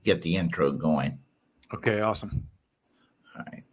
get the intro going. Okay, awesome. All right.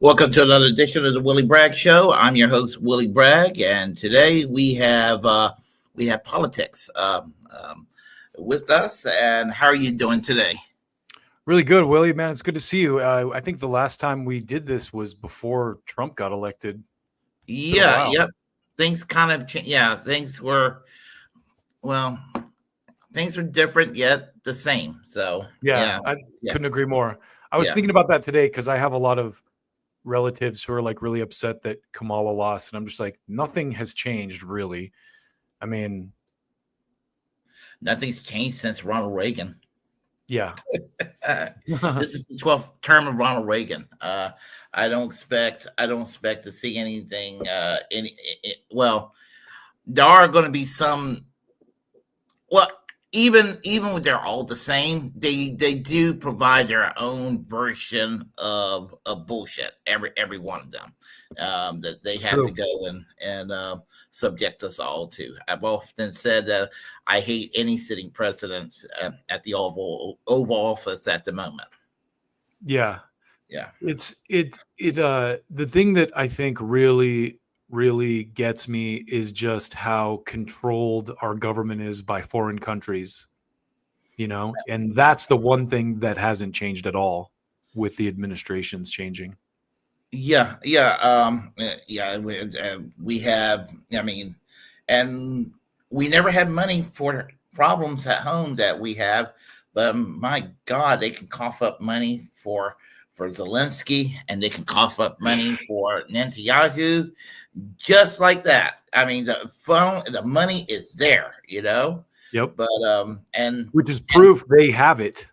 Welcome to another edition of the Willy Bragg Show. I'm your host, Willy Bragg, and today we have politics with us. And how are you doing today? Really good, Willie, man. It's good to see you. I think the last time we did this was before Trump got elected. Yeah, yep. Things kind of changed. Yeah, things were different yet the same. So I couldn't agree more. I was thinking about that today because I have a lot of relatives who are like really upset that Kamala lost, and I'm just like, nothing has changed really. I mean, nothing's changed since Ronald Reagan. Yeah. This is the 12th term of Ronald Reagan. I don't expect to see anything. There are going to be some. Well, even when they're all the same, they do provide their own version of bullshit. Every one of them that they have to go and subject us all to. I've often said that I hate any sitting presidents at the Oval Office at the moment. Yeah. It's the thing that I think really gets me is just how controlled our government is by foreign countries, and that's the one thing that hasn't changed at all with the administrations changing. We have, and we never had money for problems at home that we have, but my God, they can cough up money for Zelensky, and they can cough up money for Netanyahu, just like that. I mean, the money is there, Yep. But which is proof they have it.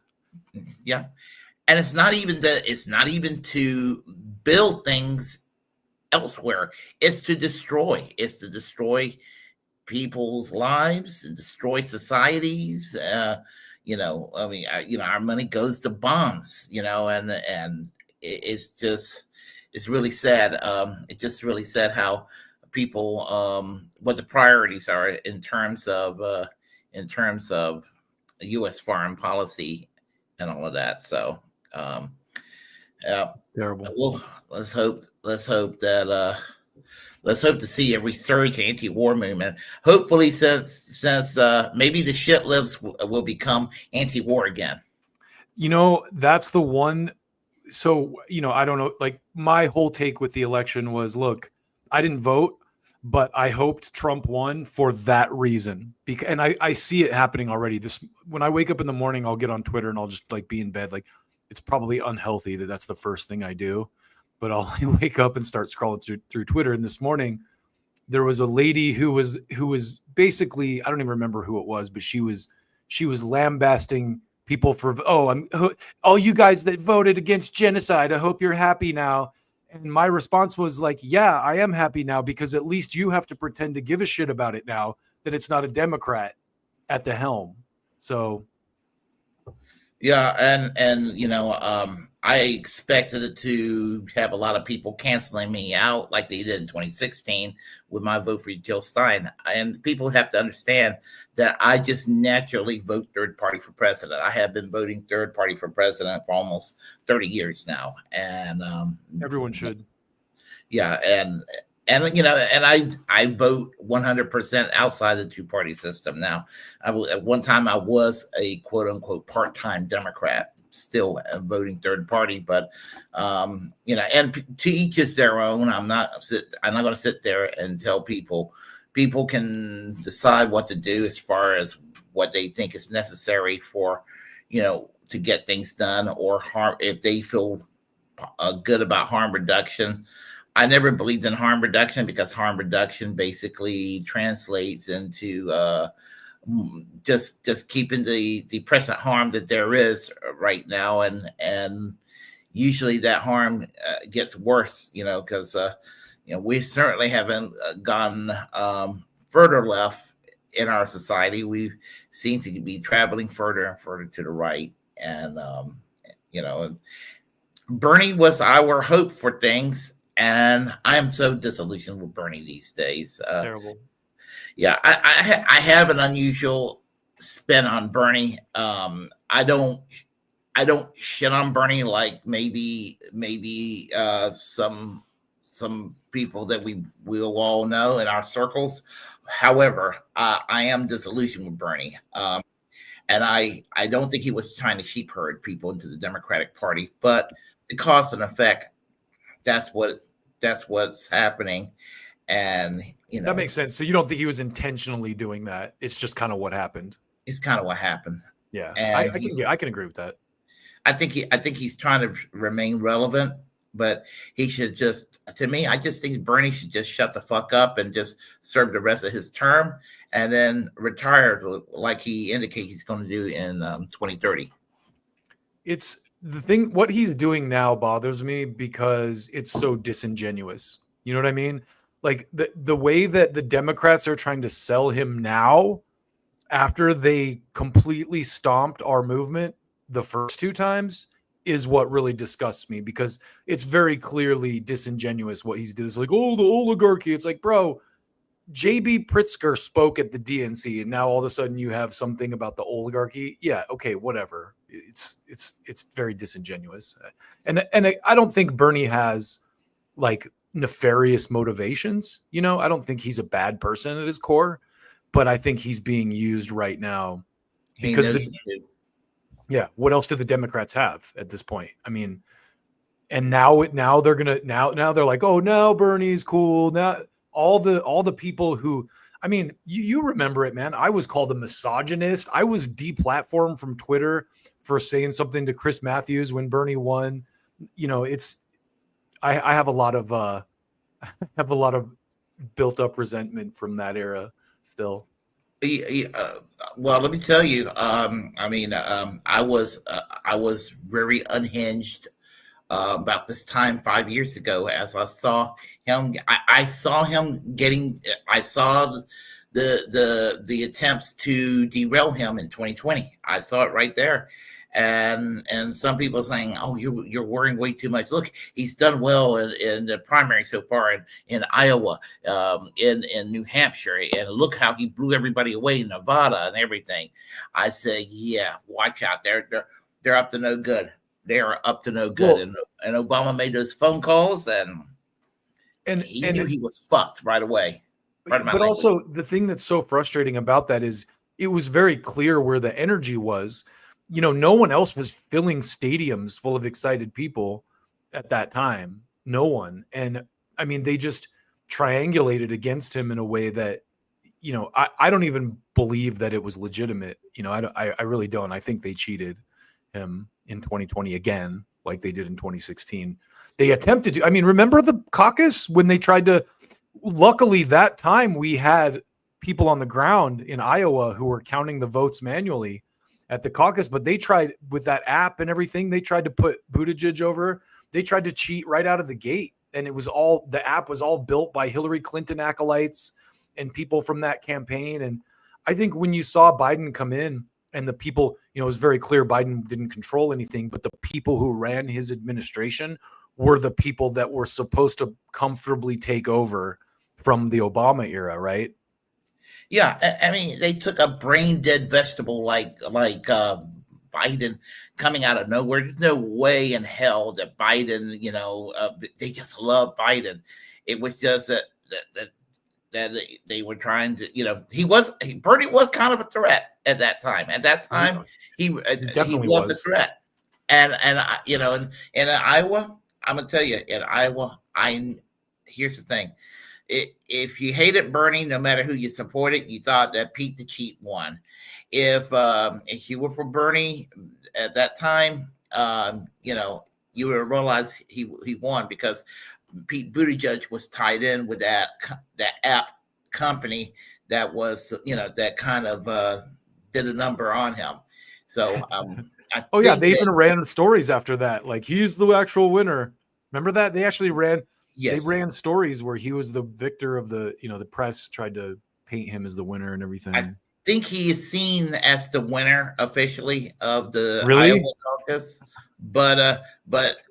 Yeah, and it's not even to build things elsewhere. It's to destroy. It's to destroy people's lives and destroy societies. Our money goes to bombs, and it's really sad. It's just really sad how people, what the priorities are in terms of U.S. foreign policy and all of that. So, terrible. Well, let's hope to see a resurgent anti-war movement. Hopefully, since maybe the shit lives will become anti-war again. That's the one. So, I don't know. Like, my whole take with the election was, look, I didn't vote, but I hoped Trump won for that reason. And I see it happening already. When I wake up in the morning, I'll get on Twitter and I'll just be in bed. Like, it's probably unhealthy that's the first thing I do, but I'll wake up and start scrolling through Twitter. And this morning, there was a lady who was basically, I don't even remember who it was, but she was lambasting people for, all you guys that voted against genocide, I hope you're happy now. And my response was like, yeah, I am happy now, because at least you have to pretend to give a shit about it now that it's not a Democrat at the helm. So yeah, and I expected it to have a lot of people canceling me out like they did in 2016 with my vote for Jill Stein. And people have to understand that I just naturally vote third party for president. I have been voting third party for president for almost 30 years now. And everyone should. Yeah, and I vote 100% outside the two-party system now. At one time I was a quote unquote part-time Democrat, still voting third party, but and to each is their own. I'm not going to sit there and tell people. People can decide what to do as far as what they think is necessary for, to get things done, or harm if they feel good about harm reduction. I never believed in harm reduction, because harm reduction basically translates into just keeping the present harm that there is right now, and usually that harm gets worse, because we certainly haven't gone further left in our society. We seem to be traveling further and further to the right, and Bernie was our hope for things. And I am so disillusioned with Bernie these days. Terrible. Yeah, I have an unusual spin on Bernie. I don't shit on Bernie like maybe some people that we will all know in our circles. However, I am disillusioned with Bernie. And I don't think he was trying to sheep herd people into the Democratic Party, but the cause and effect, that's what's happening. And that makes sense. So you don't think he was intentionally doing that? It's just kind of what happened. It's kind of what happened. Yeah, I can agree with that. I think he's trying to remain relevant, but he should just, to me, I just think Bernie should just shut the fuck up and just serve the rest of his term and then retire like he indicates he's going to do in 2030. It's the thing, what he's doing now bothers me because it's so disingenuous. You know what I mean? Like the way that the Democrats are trying to sell him now, after they completely stomped our movement the first two times, is what really disgusts me, because it's very clearly disingenuous what he's doing. It's like, oh, the oligarchy. It's like, bro, JB Pritzker spoke at the DNC, and now all of a sudden you have something about the oligarchy. Yeah, okay, whatever. It's very disingenuous, and I don't think Bernie has like nefarious motivations. I don't think he's a bad person at his core, but I think he's being used right now because what else do the Democrats have at this point? I mean, and now they're like, oh, now Bernie's cool. Now all the people who, I mean, you remember it, man. I was called a misogynist. I was deplatformed from Twitter for saying something to Chris Matthews when Bernie won. I have a lot of built up resentment from that era still. Well, let me tell you, I was very unhinged about this time 5 years ago, as I saw him. I saw the attempts to derail him in 2020. I saw it right there. And some people saying, oh, you're worrying way too much. Look, he's done well in the primary so far in Iowa, in New Hampshire, and look how he blew everybody away in Nevada and everything. I say, yeah, watch out. They're up to no good. They are up to no good. Well, and Obama made those phone calls, and he knew he was fucked right away. But also, the thing that's so frustrating about that is it was very clear where the energy was. No one else was filling stadiums full of excited people at that time. No one. And I mean, they just triangulated against him in a way that, I don't even believe that it was legitimate. I really don't. I think they cheated him in 2020 again, like they did in 2016. They attempted to, remember the caucus when they tried to, luckily that time we had people on the ground in Iowa who were counting the votes manually at the caucus, but they tried with that app and everything. They tried to put Buttigieg over. They tried to cheat right out of the gate. And the app was all built by Hillary Clinton acolytes and people from that campaign. And I think when you saw Biden come in and the people, it was very clear Biden didn't control anything, but the people who ran his administration were the people that were supposed to comfortably take over from the Obama era, right? Yeah, I mean, they took a brain dead vegetable like Biden coming out of nowhere. There's no way in hell that Biden, they just love Biden. It was just that they were trying to, Bernie was kind of a threat at that time. At that time, he was a threat. And in Iowa, I'm gonna tell you, in Iowa, here's the thing. If you hated Bernie, no matter who you supported, you thought that Pete the Cheat won. If you were for Bernie at that time, you would realize he won because Pete Buttigieg was tied in with that app company that was, that kind of did a number on him. So, they even ran stories after that. Like, he's the actual winner. Remember that? They actually ran. Yes. They ran stories where he was the victor of the press tried to paint him as the winner and everything. I think he is seen as the winner officially of the Iowa caucus, but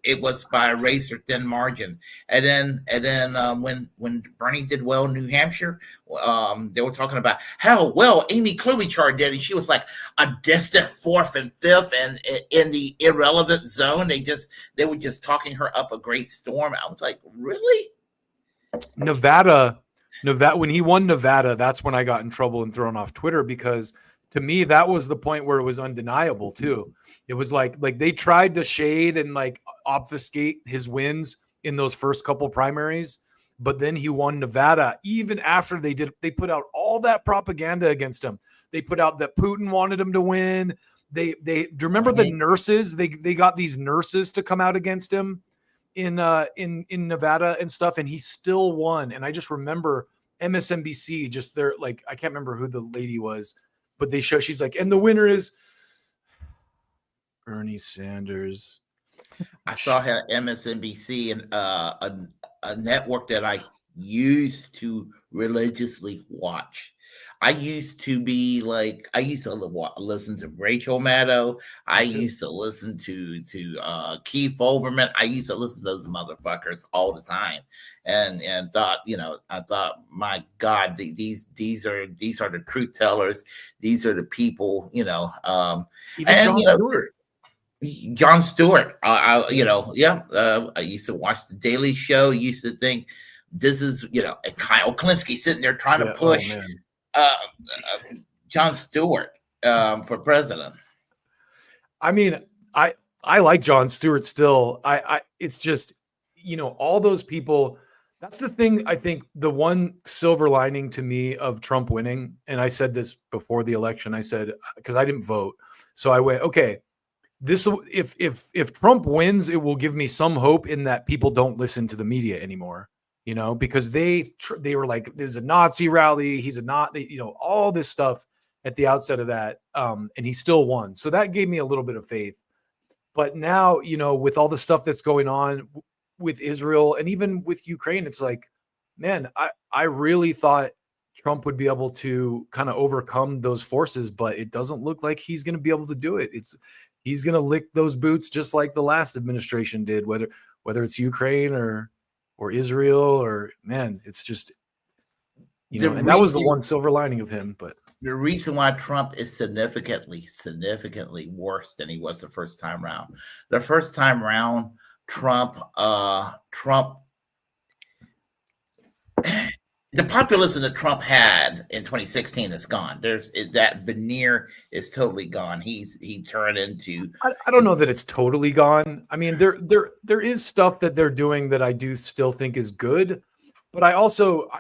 it was by a race or thin margin. And then when Bernie did well in New Hampshire, they were talking about how well Amy Klobuchar did, and she was like a distant fourth and fifth, and in the irrelevant zone. They were just talking her up a great storm. I was like, really? Nevada, when he won Nevada, that's when I got in trouble and thrown off Twitter, because to me, that was the point where it was undeniable too. It was like they tried to shade and like obfuscate his wins in those first couple primaries, but then he won Nevada. Even after they put out all that propaganda against him. They put out that Putin wanted him to win. Do you remember the nurses? They got these nurses to come out against him in Nevada and stuff, and he still won. And I just remember MSNBC just there, like, I can't remember who the lady was, but she's like, and the winner is Bernie Sanders. I saw how MSNBC and a network that I used to religiously watch. I used to listen to Rachel Maddow. I used to listen to Keith Olbermann. I used to listen to those motherfuckers all the time, and thought, I thought, my God, these are the truth tellers. These are the people, Even Jon Stewart. Jon Stewart. I used to watch the Daily Show. Used to think this is, and Kyle Klinsky sitting there trying to push Jon Stewart for president. I mean, I like Jon Stewart still. It's just, all those people. That's the thing. I think the one silver lining to me of Trump winning, and I said this before the election, I said, because I didn't vote, so I went, okay, if Trump wins, it will give me some hope in that people don't listen to the media anymore. Because they were like, there's a Nazi rally. He's all this stuff at the outset of that. And he still won. So that gave me a little bit of faith. But now, with all the stuff that's going on with Israel and even with Ukraine, it's like, man, I really thought Trump would be able to kind of overcome those forces, but it doesn't look like he's going to be able to do it. He's going to lick those boots just like the last administration did, whether it's Ukraine or Israel, or, man, it's just, and that was the one silver lining of him. But the reason why Trump is significantly worse than he was the first time round. The first time round, Trump, the populism that Trump had in 2016 is gone. That veneer is totally gone. He turned into. I don't know that it's totally gone. I mean, there is stuff that they're doing that I do still think is good, but I also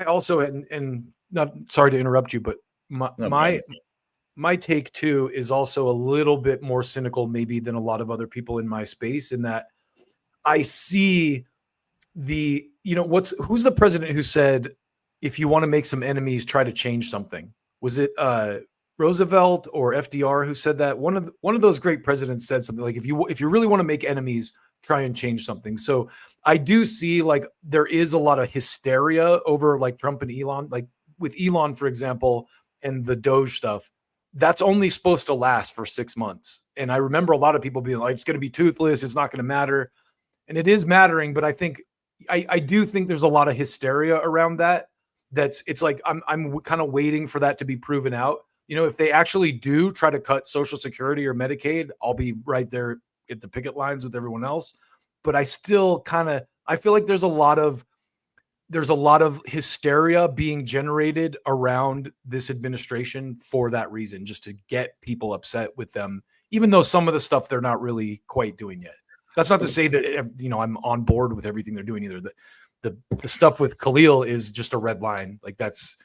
and not sorry to interrupt you, but my take too is also a little bit more cynical maybe than a lot of other people in my space, in that I see who's the president who said if you want to make some enemies, try to change something. Was it Roosevelt or FDR who said that? One of those great presidents said something like, if you really want to make enemies, try and change something. So I do see like there is a lot of hysteria over like Trump and Elon, like with Elon, for example, and the Doge stuff. That's only supposed to last for 6 months. And I remember a lot of people being like, it's going to be toothless. It's not going to matter. And it is mattering. But I think, I do think there's a lot of hysteria around that. It's like, I'm kind of waiting for that to be proven out. You know, if they actually do try to cut Social Security or Medicaid, I'll be right there at the picket lines with everyone else. But I still I feel like there's a lot of hysteria being generated around this administration for that reason, just to get people upset with them, even though some of the stuff they're not really quite doing yet. That's not to say that, you know, I'm on board with everything they're doing either. The stuff with Khalil is just a red line. Like that's,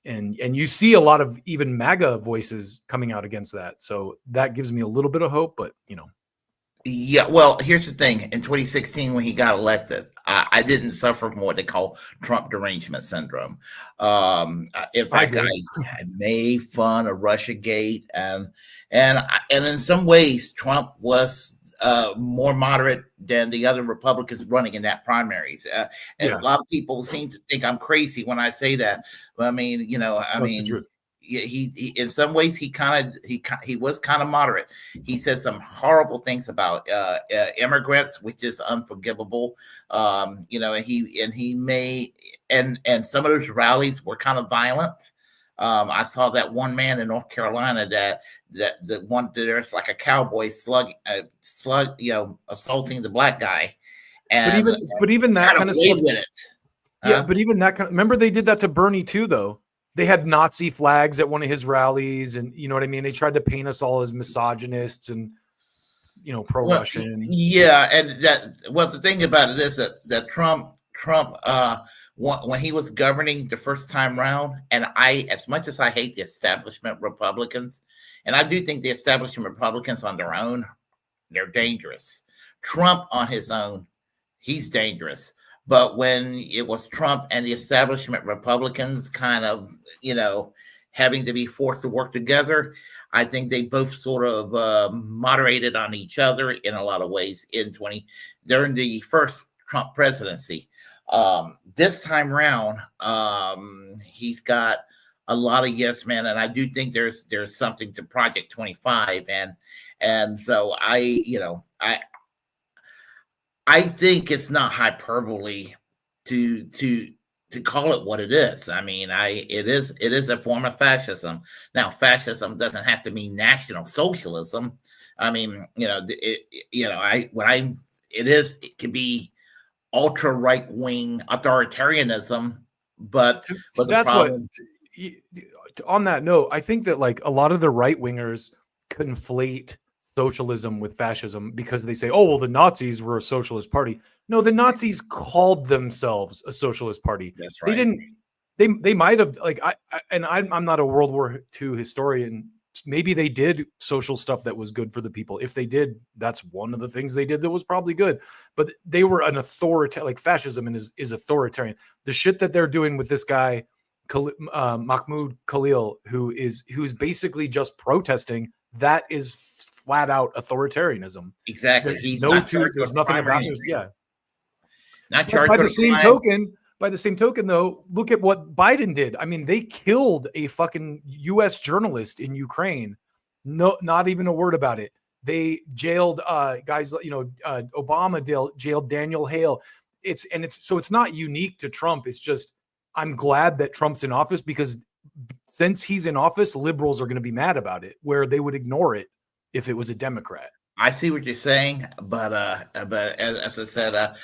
and you see a lot of even MAGA voices coming out against that. So that gives me a little bit of hope, but you know. Yeah, well, here's the thing. In 2016, when he got elected, I didn't suffer from what they call Trump derangement syndrome. In fact, I made fun of Russiagate, and in some ways, Trump was more moderate than the other Republicans running in that primaries. And a lot of people seem to think I'm crazy when I say that. But I mean, you know, he in some ways he was kind of moderate. He said some horrible things about immigrants, which is unforgivable. You know, and he made and some of those rallies were kind of violent. I saw that one man in North Carolina that there's like a cowboy slug, you know, assaulting the black guy. And but even that kind of stuff with it. Yeah, but even that kind of, remember they did that to Bernie too, though. They had Nazi flags at one of his rallies, and you know what I mean? They tried to paint us all as misogynists and, you know, pro-Russian. Yeah, and the thing about it is that Trump when he was governing the first time round, and as much as I hate the establishment Republicans, and I do think the establishment Republicans on their own, they're dangerous. Trump on his own, he's dangerous. But when it was Trump and the establishment Republicans kind of, you know, having to be forced to work together, I think they both sort of moderated on each other in a lot of ways during the first Trump presidency. This time around, he's got a lot of yes men, and I do think there's something to Project 25, and so I think it's not hyperbole to call it what it is. I mean, it is a form of fascism. Now, fascism doesn't have to mean National Socialism. I mean, you know, it can be ultra right wing authoritarianism, but that's problem, on that note, I think that like a lot of the right wingers conflate socialism with fascism because they say, oh, well, the Nazis were a socialist party. No, the Nazis called themselves a socialist party. That's right. They didn't, they might have, like, I'm not a World War II historian. Maybe they did social stuff that was good for the people. If they did, that's one of the things they did that was probably good. But they were an authoritarian, like fascism is authoritarian. The shit that they're doing with this guy, Mahmoud Khalil, who's basically just protesting, that is flat out authoritarianism. Exactly. There's nothing about this. Yeah. Not charged by the same token, though, look at what Biden did. I mean, they killed a fucking U.S. journalist in Ukraine. No, not even a word about it. They jailed guys, you know, Obama jailed Daniel Hale. It's not unique to Trump. It's just, I'm glad that Trump's in office because since he's in office, liberals are going to be mad about it, where they would ignore it if it was a Democrat. I see what you're saying, but as I said,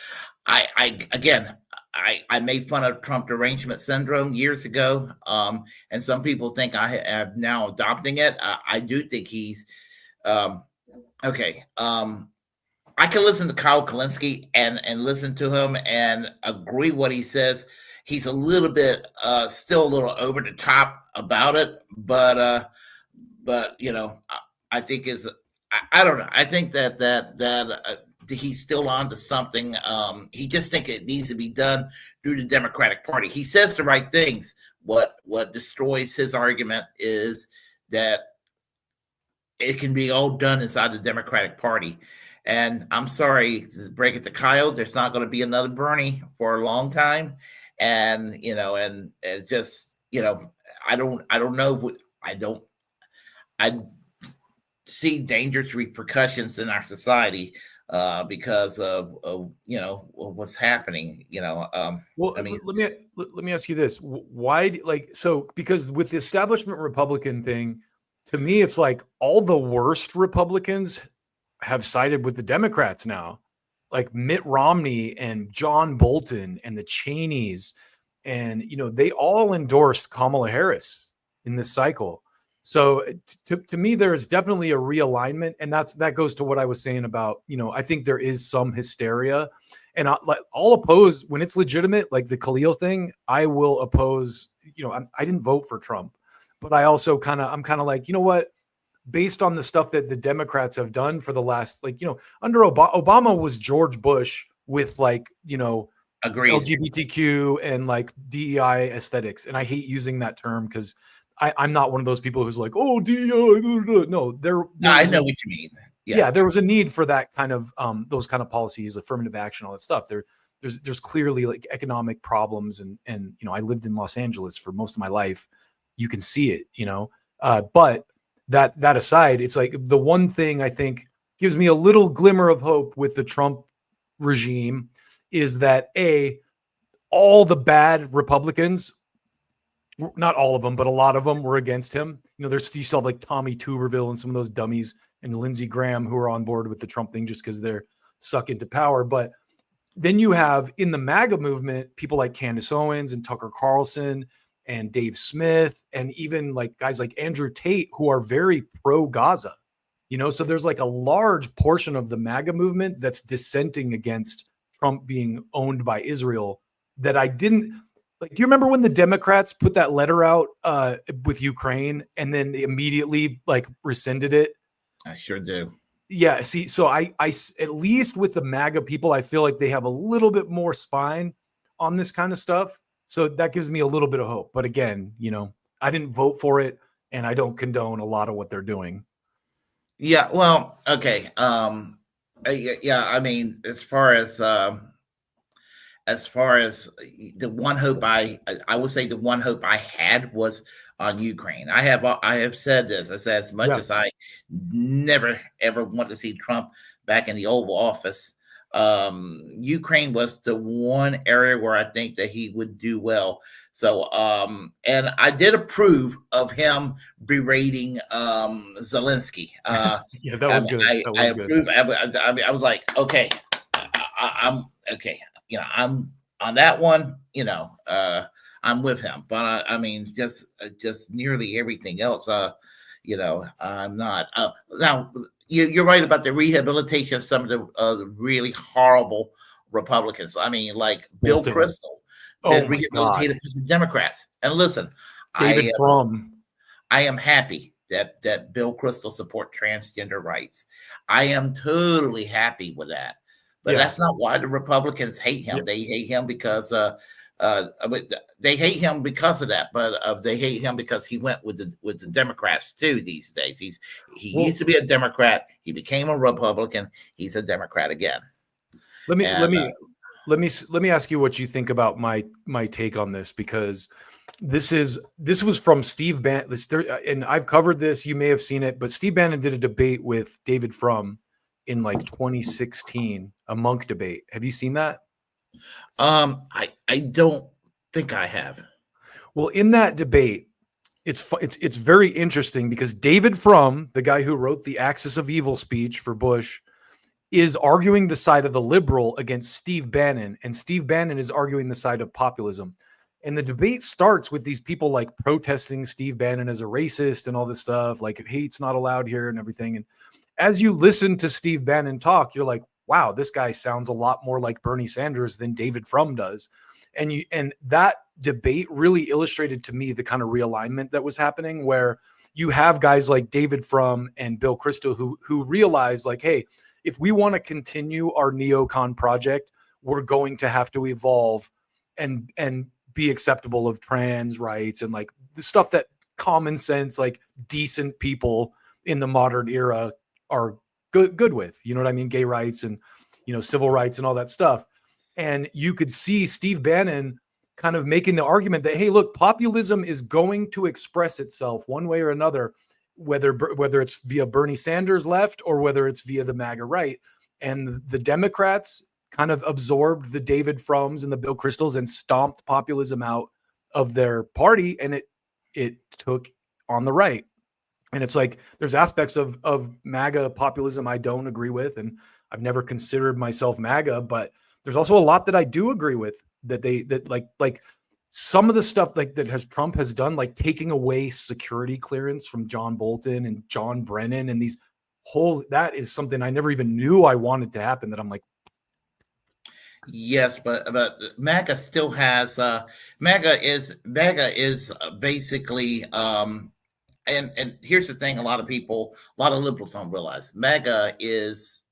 I made fun of Trump derangement syndrome years ago, and some people think I am now adopting it. I do think he's okay. I can listen to Kyle Kalinske and listen to him and agree what he says. He's a little bit still a little over the top about it, but you know, I think I don't know. I think that he's still on to something. He just think it needs to be done through the Democratic Party. He says the right things. What destroys his argument is that it can be all done inside the Democratic Party. And I'm sorry to break it to Kyle, there's not going to be another Bernie for a long time. And and it's just I don't know. I see dangerous repercussions in our society because of what's happening. Well, I mean, let me ask you this: why, because with the establishment Republican thing, to me, it's like all the worst Republicans have sided with the Democrats now, like Mitt Romney and John Bolton and the Cheneys, and they all endorsed Kamala Harris in this cycle. So to me, there's definitely a realignment, and that goes to what I was saying about I think there is some hysteria, and I'll oppose when it's legitimate, like the Khalil thing. I will oppose. I didn't vote for Trump, but I also I'm kind of like, what, based on the stuff that the Democrats have done for the last, under Obama was George Bush with agreed. LGBTQ and DEI aesthetics, and I hate using that term because I'm not one of those people who's like, oh, DEI. No, I know what you mean. Yeah, there was a need for that kind of those kind of policies, affirmative action, all that stuff. There's clearly economic problems, and I lived in Los Angeles for most of my life. You can see it, but that aside, it's like the one thing I think gives me a little glimmer of hope with the Trump regime is that all the bad Republicans, not all of them, but a lot of them were against him. You still have Tommy Tuberville and some of those dummies and Lindsey Graham who are on board with the Trump thing just because they're sucked into power. But then you have in the MAGA movement, people like Candace Owens and Tucker Carlson and Dave Smith, and even guys like Andrew Tate, who are very pro Gaza, so there's a large portion of the MAGA movement that's dissenting against Trump being owned by Israel that I didn't do you remember when the Democrats put that letter out with Ukraine and then they immediately rescinded it? I sure do. Yeah. See, so I at least with the MAGA people, I feel like they have a little bit more spine on this kind of stuff. So that gives me a little bit of hope. But again, I didn't vote for it and I don't condone a lot of what they're doing. Yeah. Well, okay. Yeah. I mean, as far as the one hope I would say the one hope I had was on Ukraine. I have said this. I said as much as I never ever want to see Trump back in the Oval Office, Ukraine was the one area where I think that he would do well. So and I did approve of him berating Zelensky. Yeah, that was good. I approved. I was like, okay, I'm okay. I'm on that one. I'm with him. But I mean, just nearly everything else. I'm not. Now you're right about the rehabilitation of some of the really horrible Republicans. I mean, like Bill Kristol, been rehabilitated to the Democrats. And listen, I am happy that Bill Kristol support transgender rights. I am totally happy with that. But that's not why the Republicans hate him. They hate him because they hate him because of that. But they hate him because he went with the Democrats too these days. He used to be a Democrat. He became a Republican. He's a Democrat again. Let me ask you what you think about my take on this, because this was from Steve Bannon, and I've covered this. You may have seen it, but Steve Bannon did a debate with David Frum in 2016, a monk debate. Have you seen that? I don't think I have. Well, in that debate, it's very interesting because David Frum, the guy who wrote the Axis of Evil speech for Bush, is arguing the side of the liberal against Steve Bannon, and Steve Bannon is arguing the side of populism. And the debate starts with these people protesting Steve Bannon as a racist and all this stuff, hate's not allowed here and everything. And as you listen to Steve Bannon talk, you're like, wow, this guy sounds a lot more like Bernie Sanders than David Frum does. And that debate really illustrated to me the kind of realignment that was happening, where you have guys like David Frum and Bill Kristol who realize hey, if we want to continue our neocon project, we're going to have to evolve and be acceptable of trans rights and like the stuff that common sense, like decent people in the modern era are good with, you know what I mean? Gay rights and, you know, civil rights and all that stuff. And you could see Steve Bannon kind of making the argument that, hey, look, populism is going to express itself one way or another, whether it's via Bernie Sanders left or whether it's via the MAGA right. And the Democrats kind of absorbed the David Frums and the Bill Kristols and stomped populism out of their party, and it took on the right. And it's like there's aspects of MAGA populism I don't agree with, and I've never considered myself MAGA, but there's also a lot that I do agree with, that like some of the stuff like that Trump has done, like taking away security clearance from John Bolton and John Brennan, and that is something I never even knew I wanted to happen, that I'm like, yes, but MAGA still has MAGA is basically and here's the thing: a lot of liberals don't realize MAGA is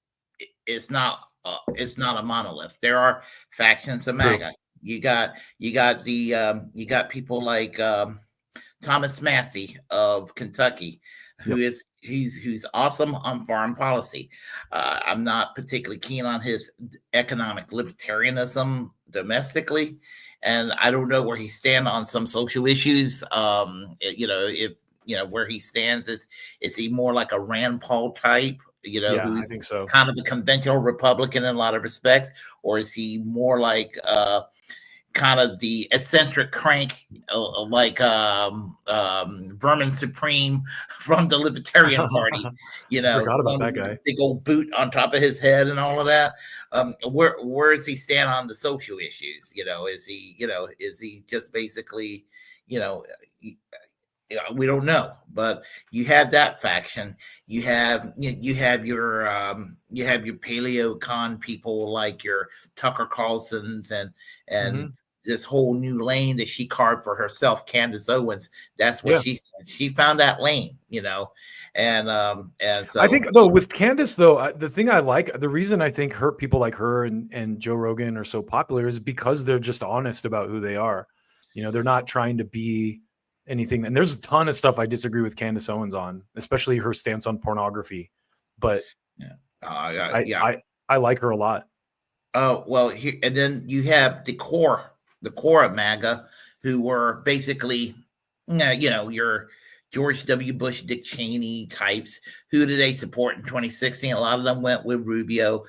not a monolith. There are factions of MAGA. You got people like Thomas Massey of Kentucky, who's awesome on foreign policy. I'm not particularly keen on his economic libertarianism domestically, and I don't know where he stands on some social issues. Where he stands is he more like a Rand Paul type? Who's I think so. Kind of a conventional Republican in a lot of respects, or is he more like kind of the eccentric crank, like Vermin Supreme from the Libertarian Party? Forgot about that guy. Big old boot on top of his head and all of that. Where does he stand on the social issues? Is he just basically, we don't know, but you have that faction. You have your paleocon people like your Tucker Carlsons and this whole new lane that she carved for herself, Candace Owens. That's what she found, that lane, and so I think though with Candace though, the thing I like, the reason I think people like her and Joe Rogan are so popular is because they're just honest about who they are. They're not trying to be anything. And there's a ton of stuff I disagree with Candace Owens on, especially her stance on pornography. But I like her a lot. Oh, well, and then you have the core of MAGA, who were basically, your George W. Bush, Dick Cheney types. Who did they support in 2016? A lot of them went with Rubio,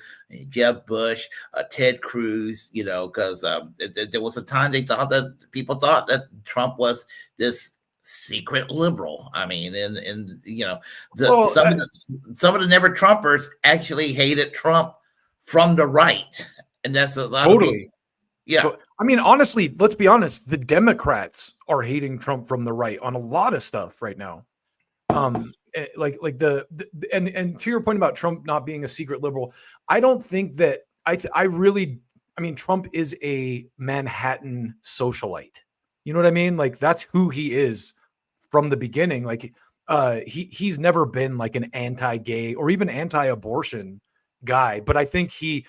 Jeb Bush, Ted Cruz, because there was a time people thought that Trump was this secret liberal. I mean, some of the never Trumpers actually hated Trump from the right. And that's a lot of people. Yeah. So, I mean, honestly, let's be honest. The Democrats are hating Trump from the right on a lot of stuff right now. And to your point about Trump not being a secret liberal, I don't think that Trump is a Manhattan socialite. You know what I mean? Like that's who he is from the beginning. Like he's never been like an anti-gay or even anti-abortion guy, but I think he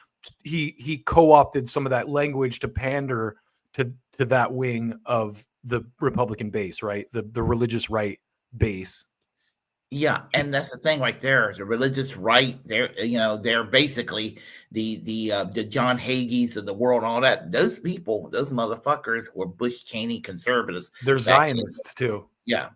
co-opted some of that language to pander to that wing of the Republican base, right? The religious right base. Yeah, and that's the thing right there. The religious right, they're basically the John Hagees of the world and all that. Those people, those motherfuckers were Bush Cheney conservatives. They're Zionists too. Yeah,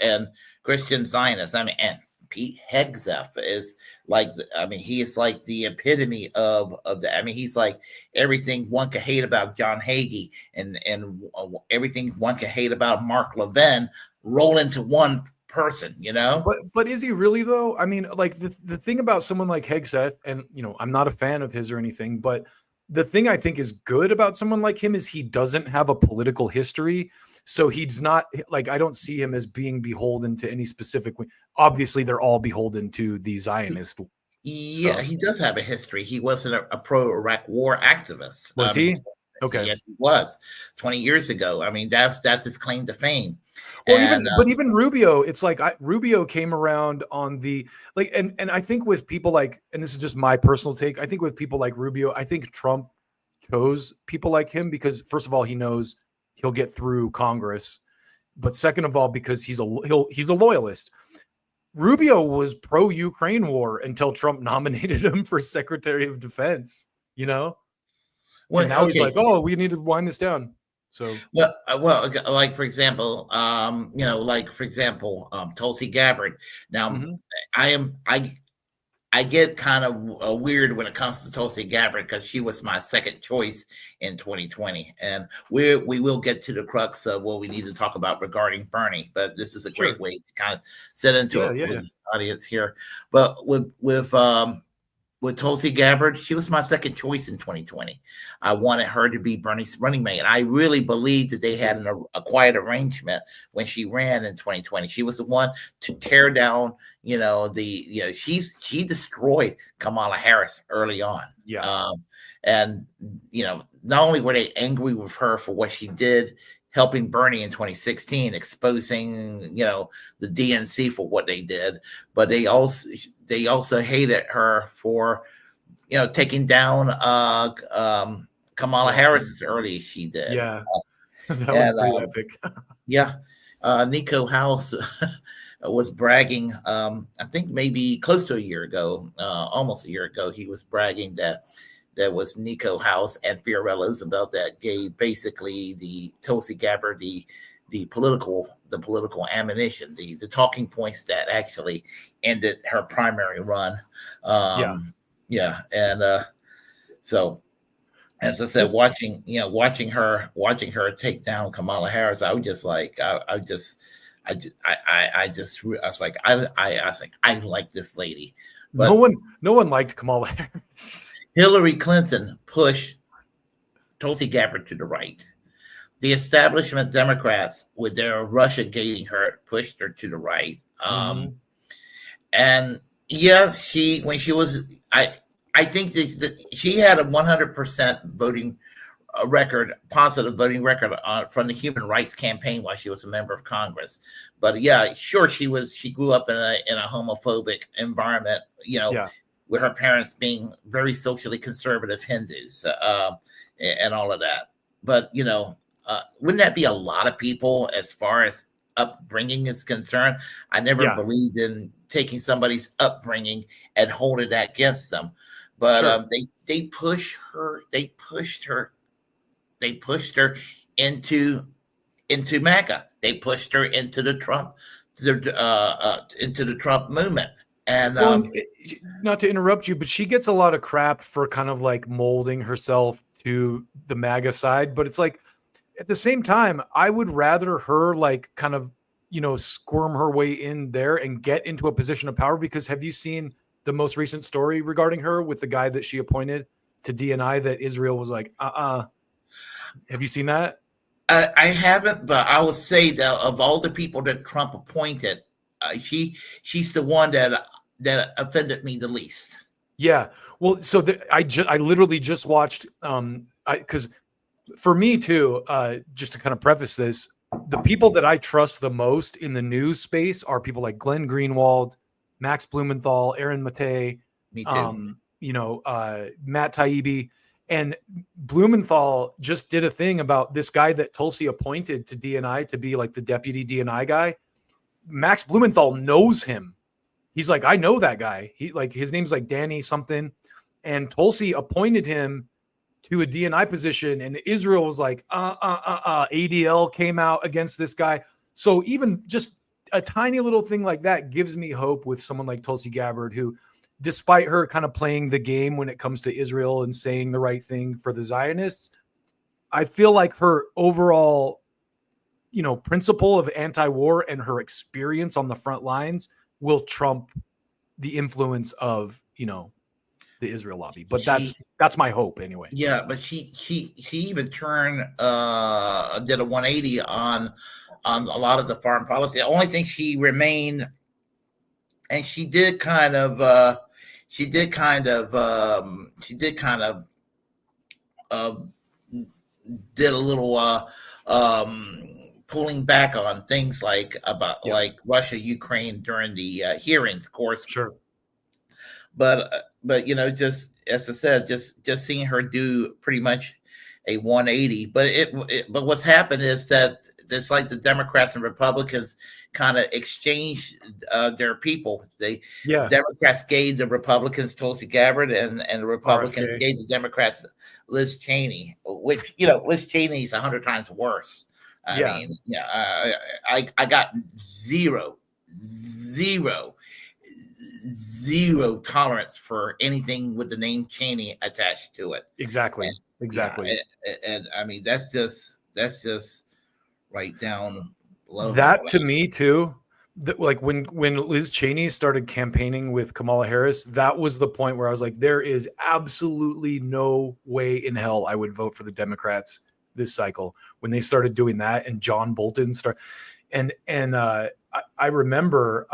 and Christian Zionists. I mean, and Pete Hegseth is like, he is like the epitome of the. I mean, he's like everything one can hate about John Hagee and everything one can hate about Mark Levin roll into one person, But is he really though? I mean, like the thing about someone like Hegseth, and I'm not a fan of his or anything, but the thing I think is good about someone like him is he doesn't have a political history. So he's not like, I don't see him as being beholden to any specific. Obviously, they're all beholden to the Zionist. Yeah, stuff. he does have a history. He wasn't a pro-Iraq war activist. Was he? Okay. Yes, he was 20 years ago. I mean, that's his claim to fame. Well, even Rubio, it's like Rubio came around on the like, and I think with people like, and this is just my personal take, I think with people like Rubio, I think Trump chose people like him because, first of all, he knows he'll get through Congress, but second of all, because he's a loyalist. Rubio was pro-Ukraine war until Trump nominated him for Secretary of Defense, you know? Well, and now he's like, oh, we need to wind this down. So like for example, Tulsi Gabbard. Now, I get kind of weird when it comes to Tulsi Gabbard because she was my second choice in 2020, and we will get to the crux of what we need to talk about regarding Bernie. But this is a great way to kind of set into the audience here. But with Tulsi Gabbard, she was my second choice in 2020. I wanted her to be Bernie's running mate. And I really believed that they had a quiet arrangement when she ran in 2020. She was the one to tear down, she destroyed Kamala Harris early on. Yeah. And not only were they angry with her for what she did, helping Bernie in 2016, exposing, the DNC for what they did, but they also hated her for, taking down Kamala Harris as early as she did. Yeah, that was pretty epic. Nico House was bragging, I think maybe close to a year ago, almost a year ago, he was bragging that there was Nico House and Fiorella Isabel that gave basically the Tulsi Gabbard the political ammunition, the talking points that actually ended her primary run. So as I said, watching her take down Kamala Harris, I was just like, I like this lady. But no one liked Kamala Harris. Hillary Clinton pushed Tulsi Gabbard to the right. The establishment Democrats, with their Russia gating her, pushed her to the right. And I think that she had a 100% positive voting record from the Human Rights Campaign while she was a member of Congress. But she grew up in a homophobic environment, with her parents being very socially conservative Hindus and all of that. But, wouldn't that be a lot of people as far as upbringing is concerned? I never believed in taking somebody's upbringing and holding that against them. But they pushed her into MAGA. They pushed her into the Trump movement. And not to interrupt you, but she gets a lot of crap for kind of like molding herself to the MAGA side. But it's like, at the same time, I would rather her like kind of, squirm her way in there and get into a position of power. Because have you seen the most recent story regarding her with the guy that she appointed to DNI that Israel was like, Have you seen that? I haven't, but I will say that of all the people that Trump appointed, she's the one that offended me the least. Yeah. Well, so I literally just watched, because for me too, just to kind of preface this, the people that I trust the most in the news space are people like Glenn Greenwald, Max Blumenthal, Aaron Matei, me too. Matt Taibbi. And Blumenthal just did a thing about this guy that Tulsi appointed to DNI to be like the deputy DNI guy. Max Blumenthal knows him. He's like, I know that guy. His name's like Danny something. And Tulsi appointed him to a DNI position. And Israel was like, ADL came out against this guy. So even just a tiny little thing like that gives me hope with someone like Tulsi Gabbard, who, despite her kind of playing the game when it comes to Israel and saying the right thing for the Zionists, I feel like her overall, principle of anti-war and her experience on the front lines will trump the influence of, the Israel lobby. But that's my hope anyway. Yeah, but she even turned did a 180 on a lot of the foreign policy. The only thing she remained, and she did kind of did a little pulling back on things like Russia, Ukraine during the hearings, of course. Sure. but just as I said, just seeing her do pretty much a 180. But what's happened is that it's like the Democrats and Republicans kind of exchanged their people. The Democrats gave the Republicans Tulsi Gabbard, and the Republicans RFK. gave the Democrats Liz Cheney, which Liz Cheney is 100 times worse. I mean, I got zero tolerance for anything with the name Cheney attached to it. Exactly. And I mean, that's just right down low. That to me too, like when Liz Cheney started campaigning with Kamala Harris, that was the point where I was like, there is absolutely no way in hell I would vote for the Democrats this cycle. When they started doing that, and John Bolton I remember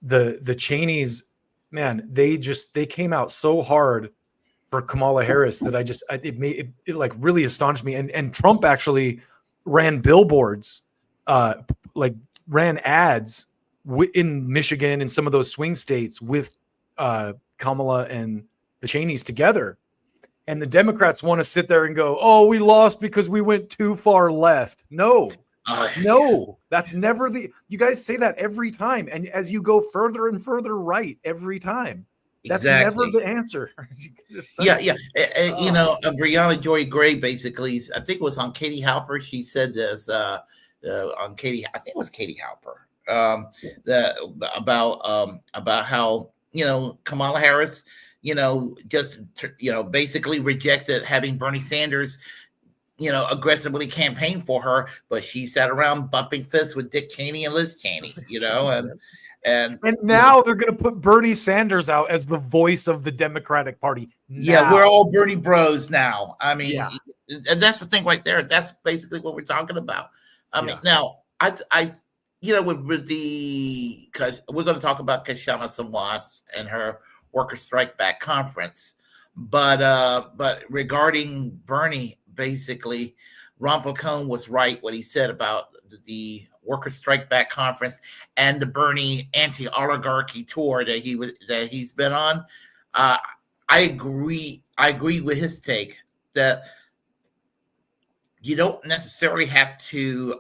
the Cheneys, man, they came out so hard for Kamala Harris that it like really astonished me. And Trump actually ran billboards, like ran ads in Michigan and some of those swing states with Kamala and the Cheneys together. And the Democrats want to sit there and go, oh, we lost because we went too far left. No, that's never you guys say that every time. And as you go further and further right every time, that's never the answer. Brianna Joy Gray basically, I think it was on Katie Halper. She said this on Katie, I think it was Katie Halper, about how, Kamala Harris, basically rejected having Bernie Sanders, aggressively campaign for her, but she sat around bumping fists with Dick Cheney and Liz Cheney, and now they're going to put Bernie Sanders out as the voice of the Democratic Party. Yeah, we're all Bernie bros now. I mean, and that's the thing right there. That's basically what we're talking about. I mean, now I because we're going to talk about Kashama Sawant and her worker strike back conference, but regarding Bernie, basically, Ron Falcone was right what he said about the worker strike back conference and the Bernie anti-oligarchy tour that he's been on. I agree with his take that you don't necessarily have to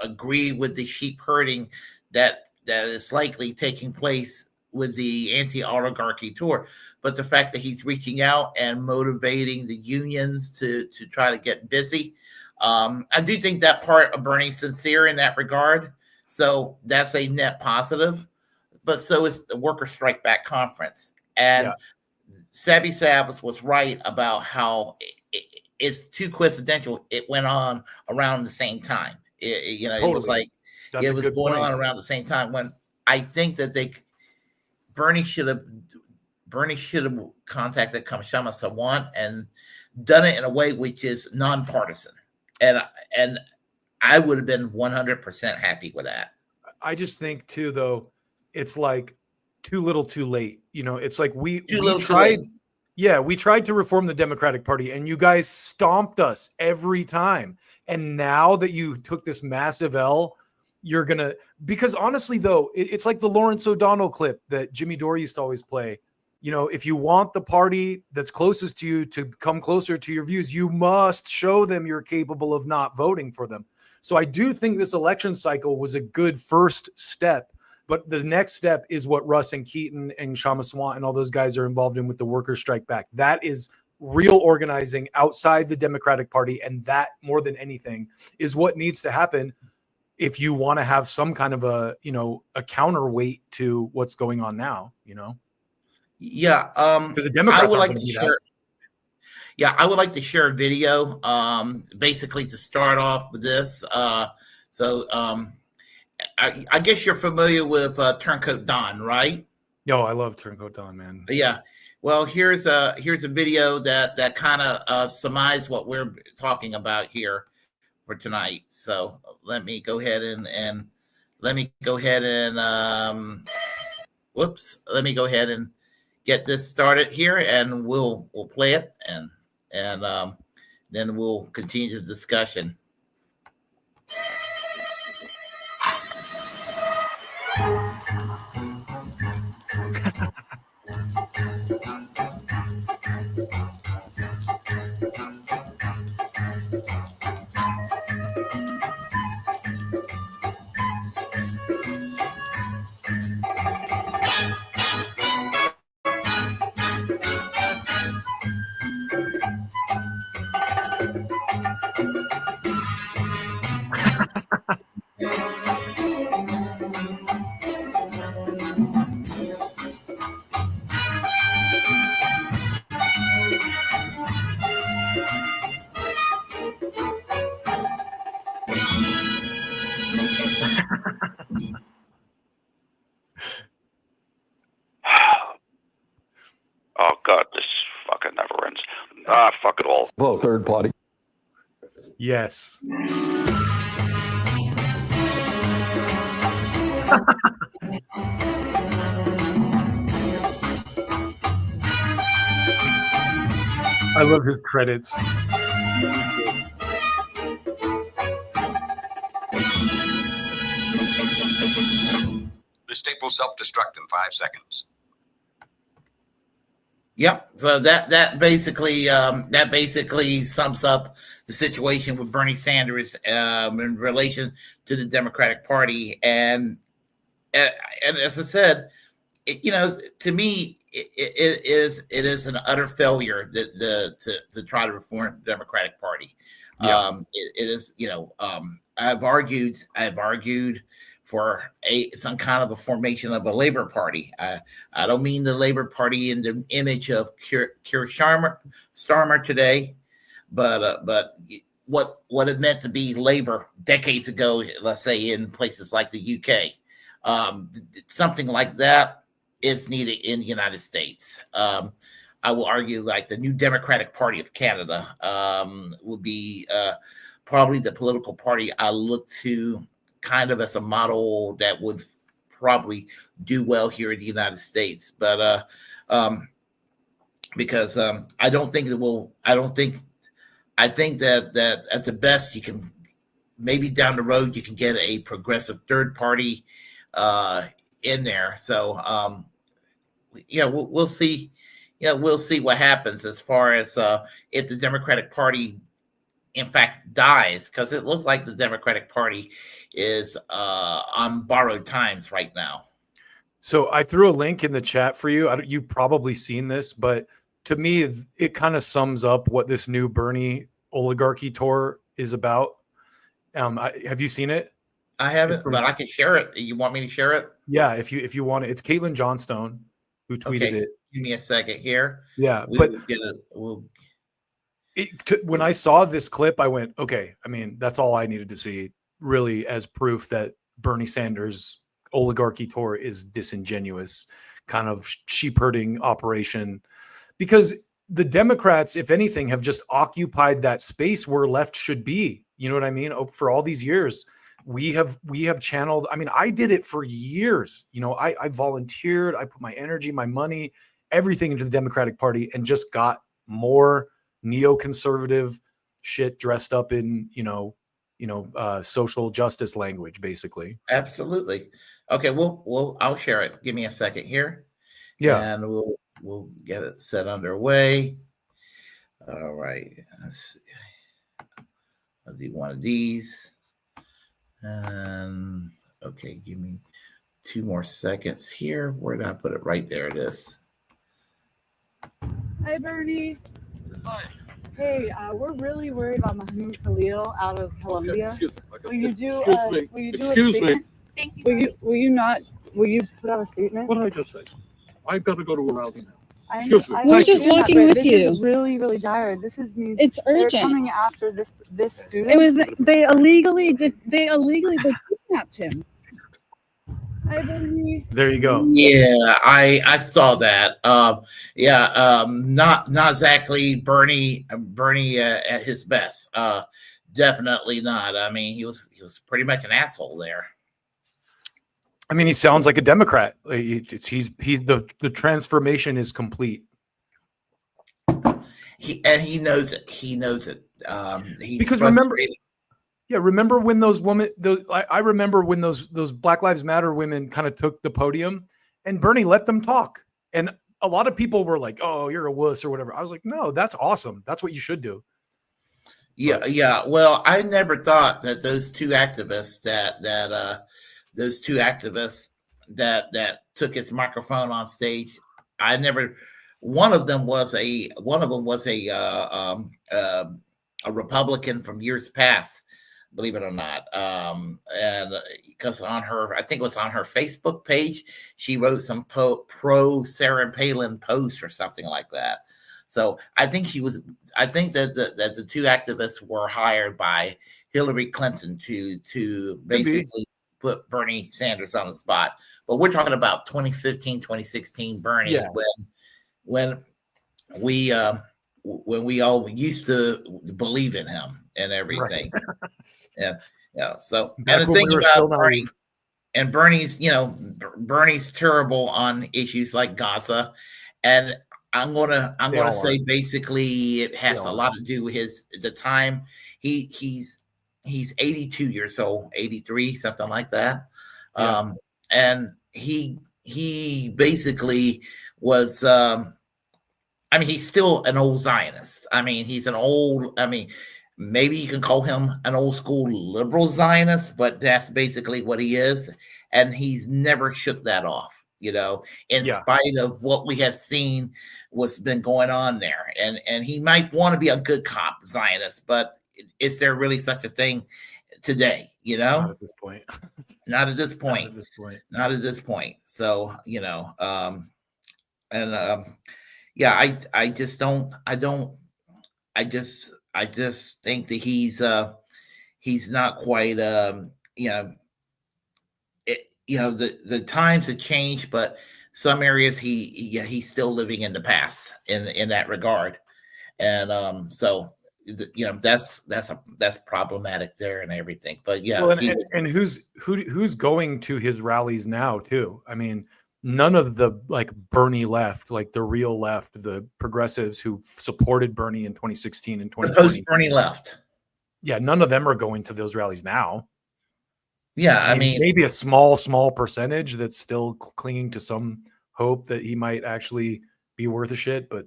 agree with the sheep herding that is likely taking place with the anti-oligarchy tour, but the fact that he's reaching out and motivating the unions to try to get busy, I do think that part of Bernie's sincere in that regard. So that's a net positive. But so is the worker strike back conference. And Sabby Sabs was right about how it's too coincidental. It went on around the same time. It was like it was going on around the same time, when I think that Bernie should have contacted Kashama Sawant and done it in a way which is nonpartisan, and I would have been 100% happy with that. I just think too, though, it's like too little, too late. It's like we tried. Yeah, we tried to reform the Democratic Party, and you guys stomped us every time. And now that you took this massive L, you're going to – because honestly, though, it's like the Lawrence O'Donnell clip that Jimmy Dore used to always play. If you want the party that's closest to you to come closer to your views, you must show them you're capable of not voting for them. So I do think this election cycle was a good first step. But the next step is what Russ and Keaton and Kashama Sawant and all those guys are involved in with the workers' strike back. That is real organizing outside the Democratic Party, and that, more than anything, is what needs to happen if you want to have some kind of a counterweight to what's going on now. Yeah. Because the Democrats I would like to share a video, basically to start off with this. I guess you're familiar with Turncoat Don, right? No, I love Turncoat Don, man. Yeah. Well, here's a video that kind of summarizes what we're talking about here for tonight. So let me go ahead and get this started here, and we'll play it, and then we'll continue the discussion. Fuck it all. Well, third party. Yes. I love his credits. This tape will self-destruct in 5 seconds. Yep. So that basically sums up the situation with Bernie Sanders in relation to the Democratic Party, and as I said, to me, it is an utter failure to try to reform the Democratic Party. Yeah. It is, I've argued for some kind of a formation of a Labor Party. I don't mean the Labor Party in the image of Keir Starmer today, but what it meant to be Labor decades ago, let's say in places like the UK. Something like that is needed in the United States. I will argue like the new Democratic Party of Canada will be probably the political party I look to kind of as a model that would probably do well here in the United States. But because I don't think it will, I think that at the best you can, maybe down the road you can get a progressive third party in there. So we'll see. We'll see what happens as far as if the Democratic Party in fact dies, because it looks like the Democratic Party is on borrowed times right now. So I threw a link in the chat for you. You've probably seen this, but to me, it kind of sums up what this new Bernie oligarchy tour is about. Have you seen it? I haven't, but I can share it. You want me to share it? Yeah, if you want it. It's Caitlin Johnstone who tweeted it. Give me a second here. Yeah, when I saw this clip, I went, okay, I mean, that's all I needed to see, really, as proof that Bernie Sanders' oligarchy tour is disingenuous, kind of sheep herding operation, because the Democrats, if anything, have just occupied that space where left should be. You know what I mean? For all these years, we have channeled. I mean, I did it for years. I volunteered, I put my energy, my money, everything into the Democratic Party, and just got more neoconservative shit dressed up in social justice language, basically. Absolutely. Okay, I'll share it. Give me a second here. Yeah, and we'll get it set underway. All right, let's see. I'll do one of these. And okay, give me 2 more seconds here. Where did I put it? Right there it is. Hi, Bernie. Hi. Hey, we're really worried about Mahmoud Khalil out of Colombia. Okay, excuse me. Will you do? Will you do Excuse a me. statement? Thank you. Will you not? Will you put out a statement? What did I just say? I've got to go to a rally now. Excuse me. We're just walking with you. This is really, really dire. This is means it's urgent. They're coming after this student. It was they illegally kidnapped him. Hi, Bernie. there you go. Yeah, I saw that. Not exactly Bernie at his best. Definitely not. I mean, he was pretty much an asshole there. I mean, he sounds like a Democrat. The transformation is complete. He knows it. He knows it. He's because frustrated. remember when I remember when those Black Lives Matter women kind of took the podium, and Bernie let them talk, and a lot of people were like, "Oh, you're a wuss" or whatever. I was like, "No, that's awesome. That's what you should do." Yeah. Well, I never thought that those two activists that took his microphone on stage, one of them was a Republican from years past, believe it or not. And because I think it was on her Facebook page, she wrote some pro Sarah Palin post or something like that. So I think that the two activists were hired by Hillary Clinton to basically put Bernie Sanders on the spot. But we're talking about 2015, 2016 Bernie, when we when we all used to believe in him and everything. Right. Yeah. So, Back and the when thing we were about still Bernie, naive. and Bernie's, Bernie's terrible on issues like Gaza, and I'm gonna They all say are. basically it has They a all lot to do with the time. He's 82 years old, 83, something like that. Yeah. And he basically was. I mean, he's still an old Zionist. I mean, he's an old. I mean, maybe you can call him an old school liberal Zionist, but that's basically what he is. And he's never shook that off, in Yeah. spite of what we have seen, what's been going on there. And he might want to be a good cop Zionist, but is there really such a thing today? Not at this point. Not at this point. Not at this point. Not at this point. So, yeah, I just don't. I just think that he's not quite. The times have changed, but some areas he's still living in the past in that regard, and so that's problematic there and everything. But yeah, well, and who's going to his rallies now too? I mean, none of the like Bernie left, like the real left, the progressives who supported Bernie in 2016 and 2020. Post Bernie left. Yeah, none of them are going to those rallies now. Yeah, I mean maybe a small percentage that's still clinging to some hope that he might actually be worth a shit, but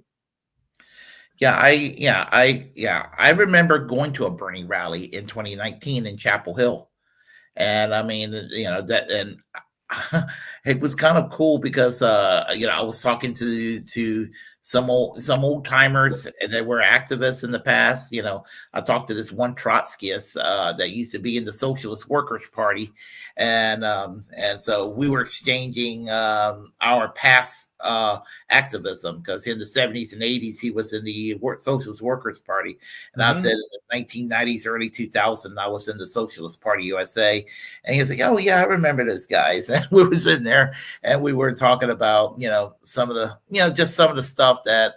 I remember going to a Bernie rally in 2019 in Chapel Hill, and I mean, and it was kind of cool because I was talking to some old timers that were activists in the past. I talked to this one Trotskyist that used to be in the Socialist Workers Party, and so we were exchanging our past activism, because in the 70s and 80s he was in the Socialist Workers Party, and I said in the 1990s, early 2000, I was in the Socialist Party USA, and he was like, "Oh yeah, I remember those guys." And we were sitting there and we were talking about some of the just some of the stuff that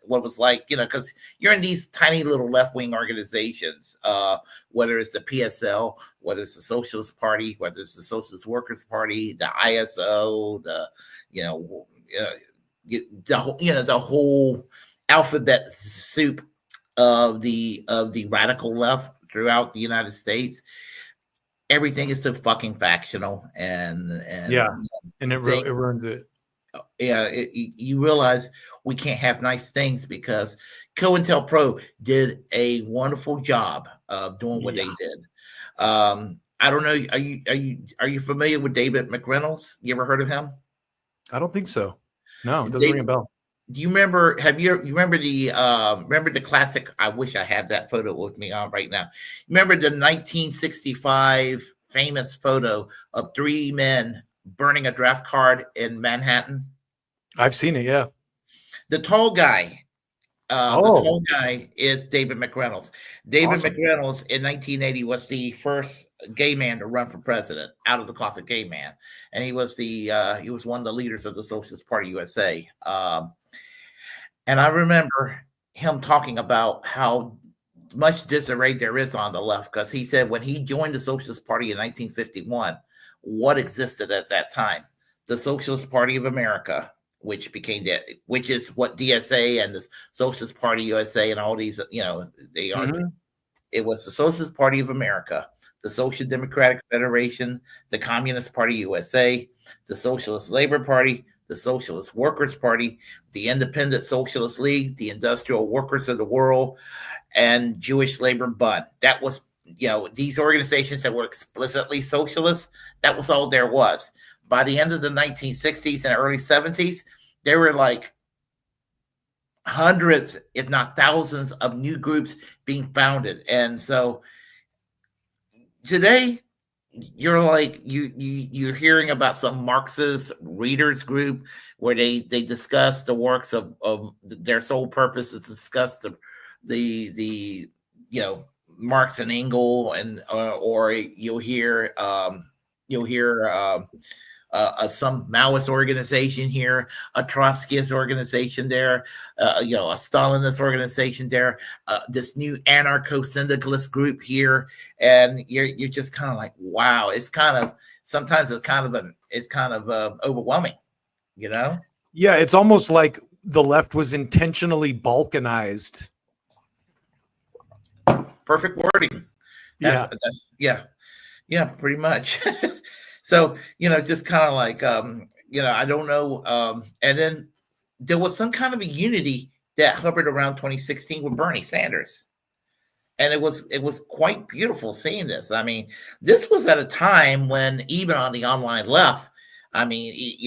what was like, because you're in these tiny little left-wing organizations, whether it's the PSL, whether it's the Socialist Party, whether it's the Socialist Workers Party, the ISO, the whole alphabet soup of the radical left throughout the United States. Everything is so fucking factional, and it ruins it. Yeah, you realize we can't have nice things, because COINTELPRO did a wonderful job of doing what they did. I don't know. Are you familiar with David McReynolds? You ever heard of him? I don't think so. No, it doesn't ring a bell. Do you remember? You remember the classic? I wish I had that photo with me on right now. Remember the 1965 famous photo of three men burning a draft card in Manhattan? I've seen it. Yeah. The tall guy. The tall guy is David McReynolds. David McReynolds in 1980 was the first gay man to run for president out of the closet gay man, and he was one of the leaders of the Socialist Party USA. And I remember him talking about how much disarray there is on the left, because he said when he joined the Socialist Party in 1951, what existed at that time? The Socialist Party of America, which is what DSA and the Socialist Party USA and all these, they are. It was the Socialist Party of America, the Social Democratic Federation, the Communist Party USA, the Socialist Labor Party, the Socialist Workers Party, the Independent Socialist League, the Industrial Workers of the World, and Jewish Labor Bund. That was, these organizations that were explicitly socialist, that was all there was. By the end of the 1960s and early 70s, there were like hundreds, if not thousands, of new groups being founded. And so today, you're hearing about some Marxist readers group where they discuss the works of their sole purpose is to discuss the Marx and Engels, and or you'll hear some Maoist organization here, a Trotskyist organization there, a Stalinist organization there, this new anarcho-syndicalist group here, and you're just kind of like, wow. It's kind of sometimes it's kind of overwhelming, you know. Yeah, it's almost like the left was intentionally balkanized. Perfect wording. Yeah, pretty much. So, just kind of like, I don't know. And then there was some kind of a unity that hovered around 2016 with Bernie Sanders. And it was quite beautiful seeing this. I mean, this was at a time when even on the online left, I mean,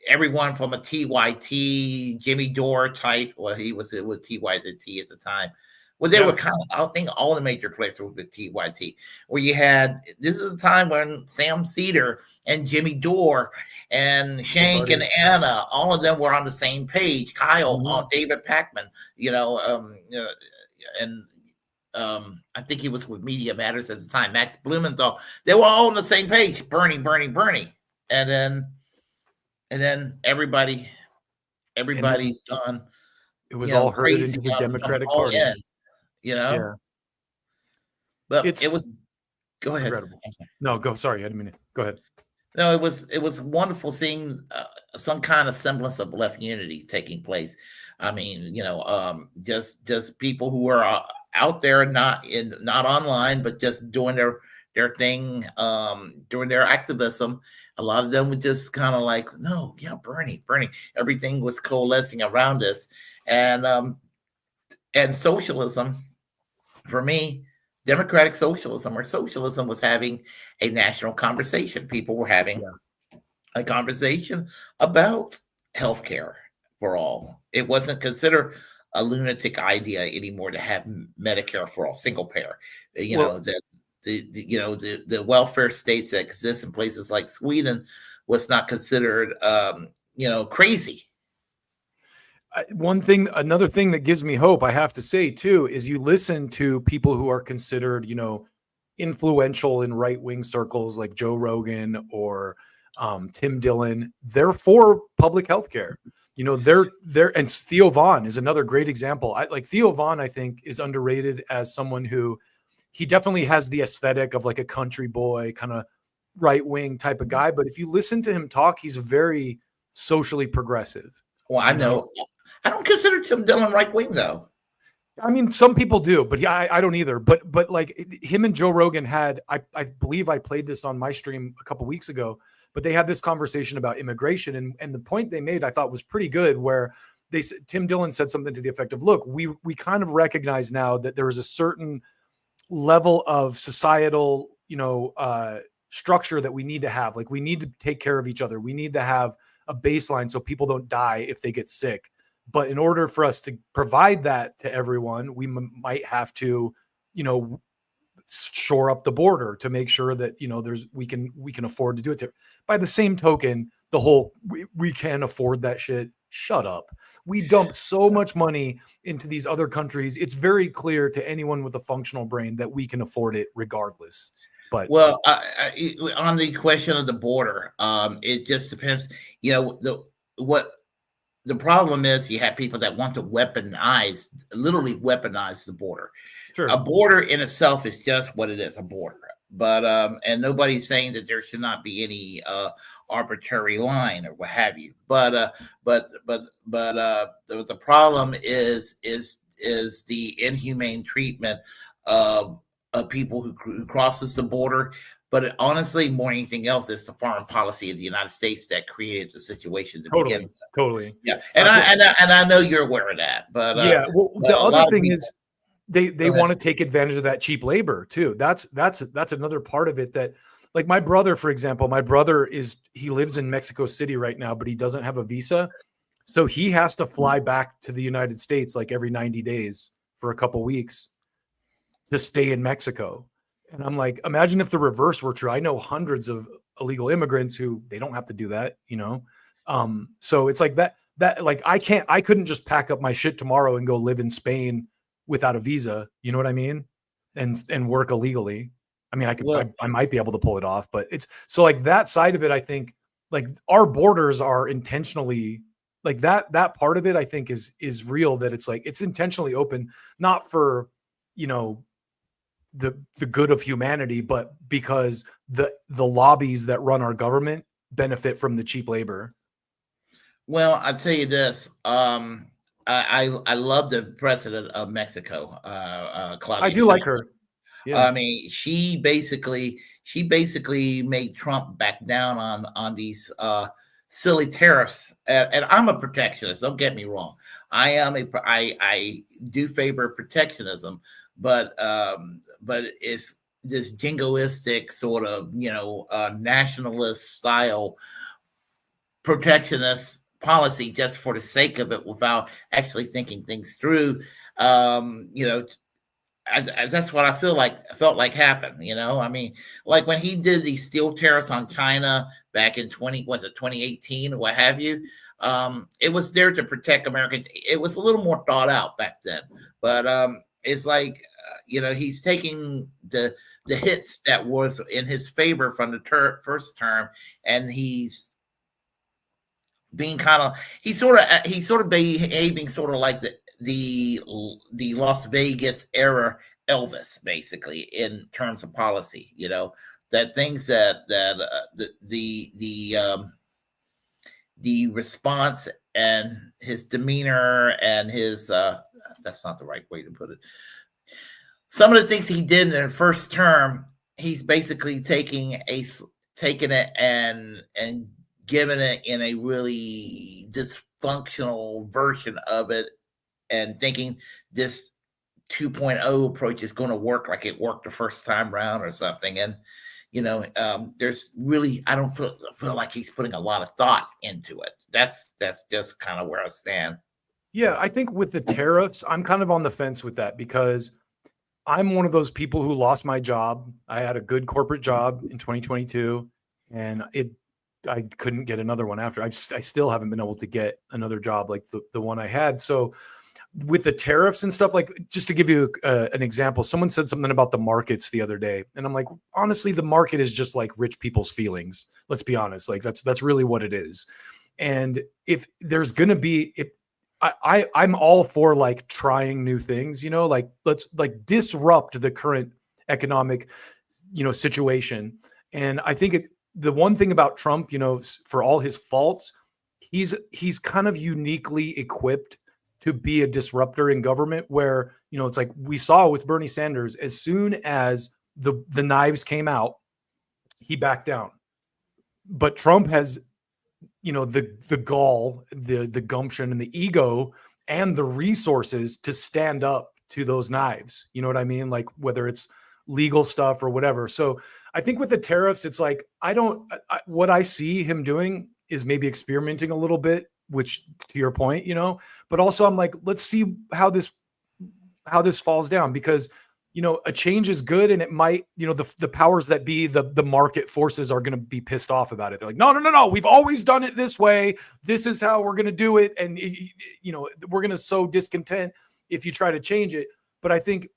everyone from a TYT, Jimmy Dore type, well, he was with TYT at the time. Well, they were kind of, I think all the major players were with TYT, where you had, this is a time when Sam Cedar and Jimmy Dore and Shank and Anna, all of them were on the same page. Kyle, David Packman, and I think he was with Media Matters at the time. Max Blumenthal, they were all on the same page. Bernie, and then everybody's gone. It was all herded into the Democratic Party. But it was. Go ahead. Incredible. No, go. Sorry, I didn't mean it. Go ahead. No, it was wonderful seeing some kind of semblance of left unity taking place. I mean, just people who are out there, not online, but just doing their thing, doing their activism. A lot of them were just kind of like, no, yeah, Bernie. Everything was coalescing around us, and socialism, for me, democratic socialism or socialism was having a national conversation. People were having a conversation about healthcare for all. It wasn't considered a lunatic idea anymore to have Medicare for all, single payer. The welfare states that exist in places like Sweden was not considered, crazy. Another thing that gives me hope, I have to say too, is you listen to people who are considered, influential in right-wing circles like Joe Rogan or Tim Dillon. They're for public health care. And Theo Vaughn is another great example. Theo Vaughn, I think, is underrated as someone who, he definitely has the aesthetic of like a country boy, kind of right-wing type of guy. But if you listen to him talk, he's very socially progressive. Well, I know. I don't consider Tim Dillon right-wing, though. I mean, some people do, but yeah, I don't either. But like him and Joe Rogan had, I believe I played this on my stream a couple weeks ago, but they had this conversation about immigration. And the point they made, I thought, was pretty good, where Tim Dillon said something to the effect of, look, we kind of recognize now that there is a certain level of societal, structure that we need to have. Like, we need to take care of each other. We need to have a baseline so people don't die if they get sick. But in order for us to provide that to everyone, we might have to, shore up the border to make sure that, we can afford to do it. By the same token, the whole, we can't afford that shit. Shut up. We dump so much money into these other countries. It's very clear to anyone with a functional brain that we can afford it regardless. But on the question of the border, it just depends. The problem is you have people that want to literally weaponize the border. Sure. A border in itself is just what it is, a border. But and nobody's saying that there should not be any arbitrary line or what have you. But the problem is the inhumane treatment of people who crosses the border. But honestly, more than anything else, it's the foreign policy of the United States that created the situation to begin with. Totally. Yeah, and I know you're aware of that. But the other thing is they want to take advantage of that cheap labor too. That's another part of it. That, like, my brother, for example, he lives in Mexico City right now, but he doesn't have a visa, so he has to fly back to the United States like every 90 days for a couple weeks to stay in Mexico. And I'm like, imagine if the reverse were true. I know hundreds of illegal immigrants who they don't have to do that, So it's like that like I couldn't just pack up my shit tomorrow and go live in Spain without a visa. You know what I mean? And work illegally. I mean, Well, I might be able to pull it off, but it's so like that side of it. I think like our borders are intentionally like that part of it. I think is real. That it's like it's intentionally open, not for the good of humanity, but because the lobbies that run our government benefit from the cheap labor. well, I'll tell you this. I love the president of Mexico, I Claudia do like Sheinbaum. her. Yeah. I mean, she basically made Trump back down on these silly tariffs. And I'm a protectionist. Don't get me wrong. I do favor protectionism, but it's this jingoistic sort of nationalist style protectionist policy just for the sake of it without actually thinking things through. That's what I felt like happened. I mean, like when he did these steel tariffs on China back in 2018 or what have you. It was there to protect Americans. It was a little more thought out back then, but it's like he's taking the hits that was in his favor from the first term, and he's being he's sort of behaving sort of like the Las Vegas era Elvis, basically, in terms of policy. That things that the response and his demeanor and his that's not the right way to put it. Some of the things he did in the first term, he's basically taking it and giving it in a really dysfunctional version of it, and thinking this 2.0 approach is going to work like it worked the first time around or something. And there's really, I don't feel like he's putting a lot of thought into it. That's just kind of where I stand. Yeah, I think with the tariffs, I'm kind of on the fence with that because I'm one of those people who lost my job. I had a good corporate job in 2022, and I couldn't get another one after. I still haven't been able to get another job like the one I had. So with the tariffs and stuff, like just to give you an example, someone said something about the markets the other day, and I'm like, honestly, the market is just like rich people's feelings. Let's be honest. Like that's really what it is. And if there's going to be, I'm all for like trying new things, like let's like disrupt the current economic, situation. And I think the one thing about Trump, for all his faults, he's kind of uniquely equipped to be a disruptor in government where, it's like we saw with Bernie Sanders, as soon as the knives came out, he backed down. But Trump has, the gall, the gumption and the ego and the resources to stand up to those knives. You know what I mean? Like whether it's legal stuff or whatever. So I think with the tariffs, it's like, what I see him doing is maybe experimenting a little bit, which to your point, but also I'm like, let's see how this falls down, because, a change is good. And it might, the powers that be, the market forces are going to be pissed off about it. They're like, no, we've always done it this way. This is how we're going to do it. And, we're going to sow discontent if you try to change it. But I think,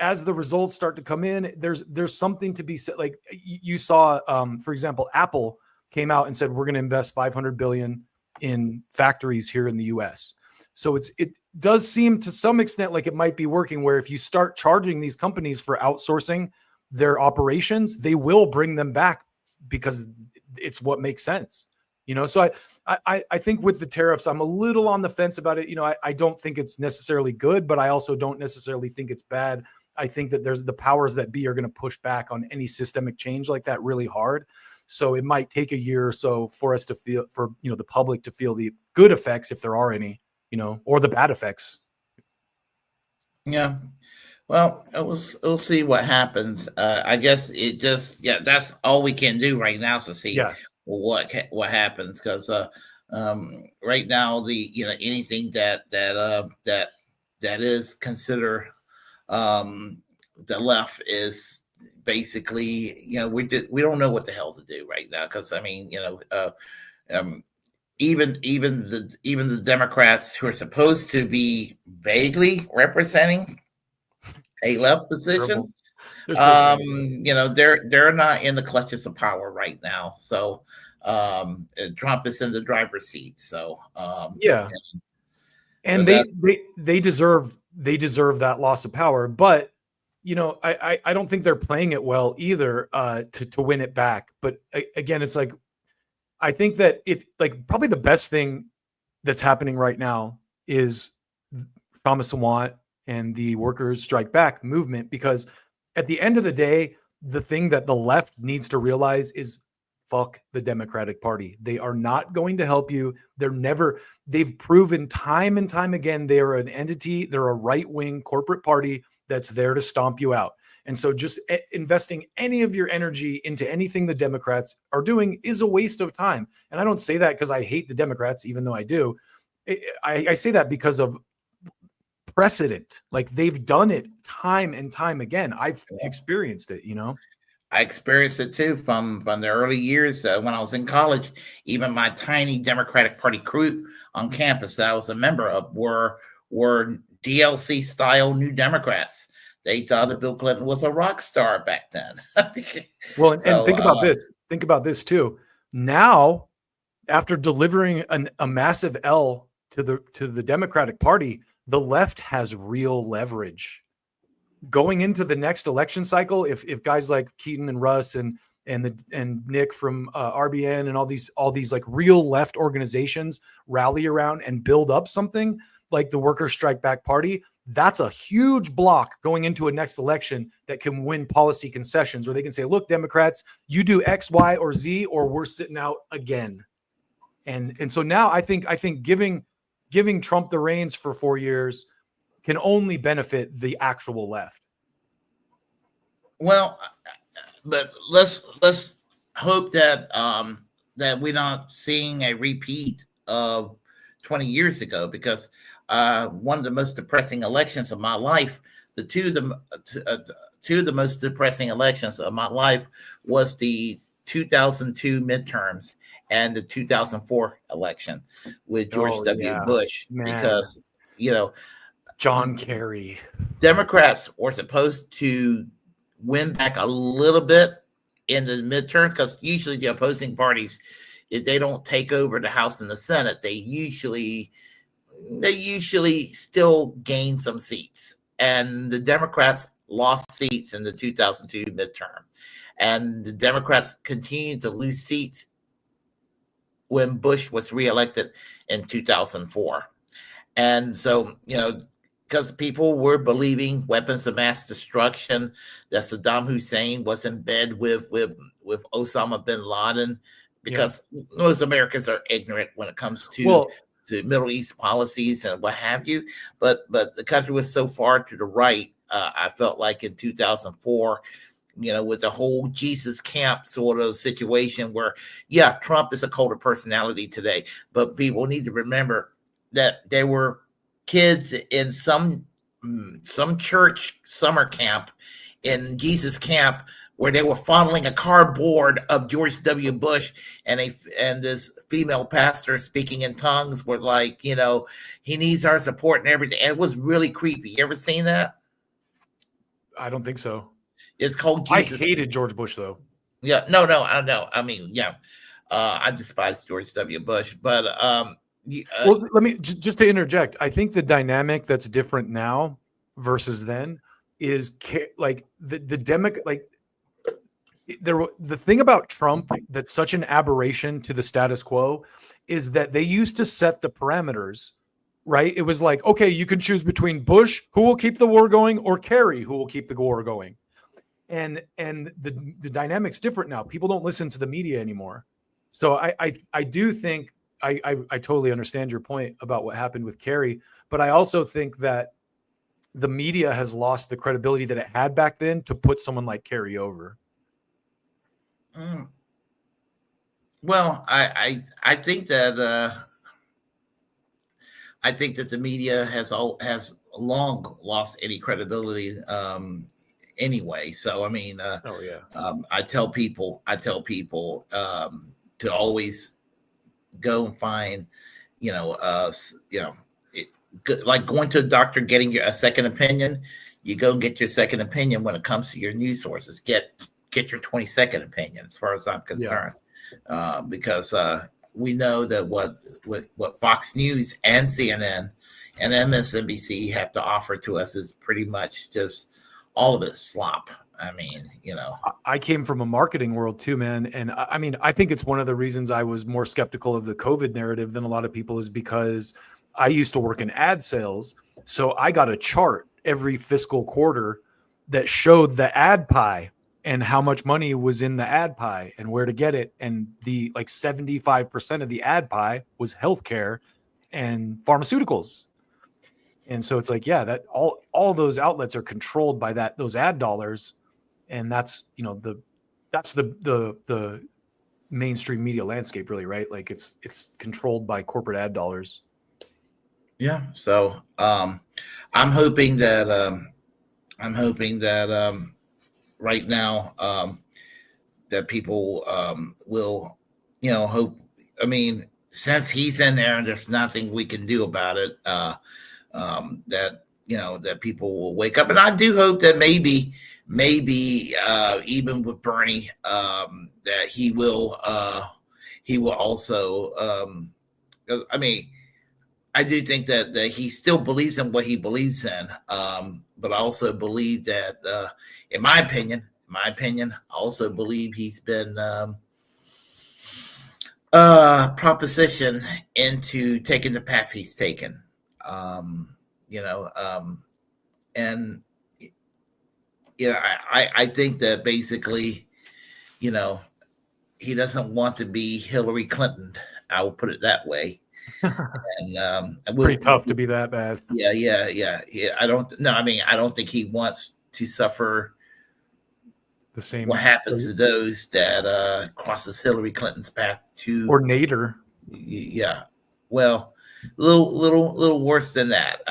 as the results start to come in, there's something to be said. Like you saw, for example, Apple came out and said, we're going to invest $500 billion in factories here in the US. So it does seem to some extent like it might be working, where if you start charging these companies for outsourcing their operations, they will bring them back because it's what makes sense. So I think with the tariffs, I'm a little on the fence about it. I don't think it's necessarily good, but I also don't necessarily think it's bad. I think that there's the powers that be are going to push back on any systemic change like that really hard. So it might take a year or so for us to feel, for the public to feel the good effects, if there are any, or the bad effects. Yeah. Well, we'll see what happens. I guess that's all we can do right now, to see what happens, because right now anything that is considered the left is basically we don't know what the hell to do right now, because I mean even the Democrats, who are supposed to be vaguely representing a left position, They're still trying. They're not in the clutches of power right now. So Trump is in the driver's seat. So yeah. And so they deserve that loss of power, but I don't think they're playing it well either to win it back. But again, it's like I think that if like probably the best thing that's happening right now is Thomas Sawant and the Workers Strike Back movement, because at the end of the day, the thing that the left needs to realize is fuck the Democratic Party. They are not going to help you. They've proven time and time again, they are an entity. They're a right-wing corporate party that's there to stomp you out. And so just investing any of your energy into anything the Democrats are doing is a waste of time. And I don't say that because I hate the Democrats, even though I do. I say that because of precedent. Like they've done it time and time again. I've experienced it, I experienced it too from the early years when I was in college. Even my tiny Democratic Party crew on campus that I was a member of were DLC style New Democrats. They thought that Bill Clinton was a rock star back then. Well, and think about this. Think about this too. Now, after delivering a massive L to the Democratic Party, the left has real leverage. Going into the next election cycle, if guys like Keaton and Russ and Nick from RBN and all these like real left organizations rally around and build up something like the Workers Strike Back Party, that's a huge block going into a next election that can win policy concessions, where they can say, look, Democrats, you do X, Y, or Z, or we're sitting out again. And so now I think giving Trump the reins for 4 years can only benefit the actual left. Well, but let's hope that that we're not seeing a repeat of 20 years ago, because one of the most depressing elections of my life, two of the most depressing elections of my life was the 2002 midterms and the 2004 election with George W. Bush, because John Kerry. Democrats were supposed to win back a little bit in the midterms, because usually the opposing parties, if they don't take over the House and the Senate, they usually still gain some seats. And the Democrats lost seats in the 2002 midterm. And the Democrats continued to lose seats when Bush was reelected in 2004. And so, because people were believing weapons of mass destruction, that Saddam Hussein was in bed with Osama bin Laden, because most Americans are ignorant when it comes to Middle East policies and what have you. But the country was so far to the right. I felt like in 2004, with the whole Jesus camp sort of situation where, Trump is a cult of personality today, but people need to remember that there were kids in some church summer camp in Jesus camp where they were fondling a cardboard of George W. Bush, and this female pastor speaking in tongues were like, he needs our support and everything. And it was really creepy. You ever seen that? I don't think so. It's called Jesus. I hated George Bush though. Yeah, no, I know. I mean, I despise George W. Bush, but well, let me just to interject. I think the dynamic that's different now versus then is like the thing about Trump that's such an aberration to the status quo is that they used to set the parameters, right? It was like, okay, you can choose between Bush, who will keep the war going, or Kerry, who will keep the war going. And the dynamic's different now. People don't listen to the media anymore. So I do think I totally understand your point about what happened with Kerry, but I also think that the media has lost the credibility that it had back then to put someone like Kerry over. Well, I think that the media has long lost any credibility anyway. So I mean, I tell people to always go and find, like going to a doctor, getting a second opinion. you go and get your second opinion when it comes to your news sources. Get your 22nd opinion, as far as I'm concerned, because we know that what Fox News and CNN and MSNBC have to offer to us is pretty much just all of it slop. I mean, I came from a marketing world too, man. And I mean, I think it's one of the reasons I was more skeptical of the COVID narrative than a lot of people is because I used to work in ad sales. So I got a chart every fiscal quarter that showed the ad pie and how much money was in the ad pie and where to get it. And the 75% of the ad pie was healthcare and pharmaceuticals. And so it's like, yeah, that all those outlets are controlled by those ad dollars. And that's, that's the mainstream media landscape, really, right? Like it's controlled by corporate ad dollars. Yeah. So I'm hoping that right now that people will, hope. I mean, since he's in there and there's nothing we can do about it, that that people will wake up, and I do hope that maybe even with Bernie, that he will also. I mean, I do think that he still believes in what he believes in, but I also believe that, in my opinion, I also believe he's been propositioned into taking the path he's taken. And I think that basically, he doesn't want to be Hillary Clinton. I will put it that way. And pretty tough to be that bad. Yeah. I don't think he wants to suffer the same what happens to those that crosses Hillary Clinton's path to or Nader. Yeah. Well, a little worse than that.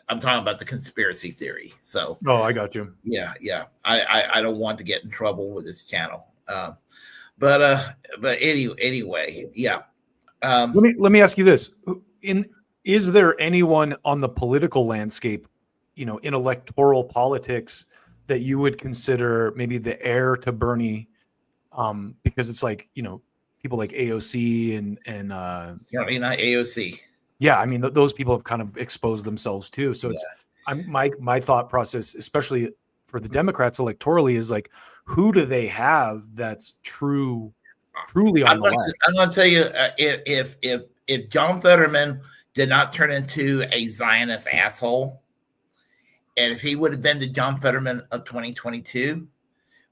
I'm talking about the conspiracy theory. So I got you. Yeah. I don't want to get in trouble with this channel. But anyway, yeah. Let me ask you this: is there anyone on the political landscape, in electoral politics, that you would consider maybe the heir to Bernie? Because it's like people like AOC and certainly not AOC. Yeah, I mean those people have kind of exposed themselves too. So it's my thought process, especially for the Democrats electorally, is like, who do they have that's truly on the line? I'm going to tell you, if John Fetterman did not turn into a Zionist asshole, and if he would have been the John Fetterman of 2022,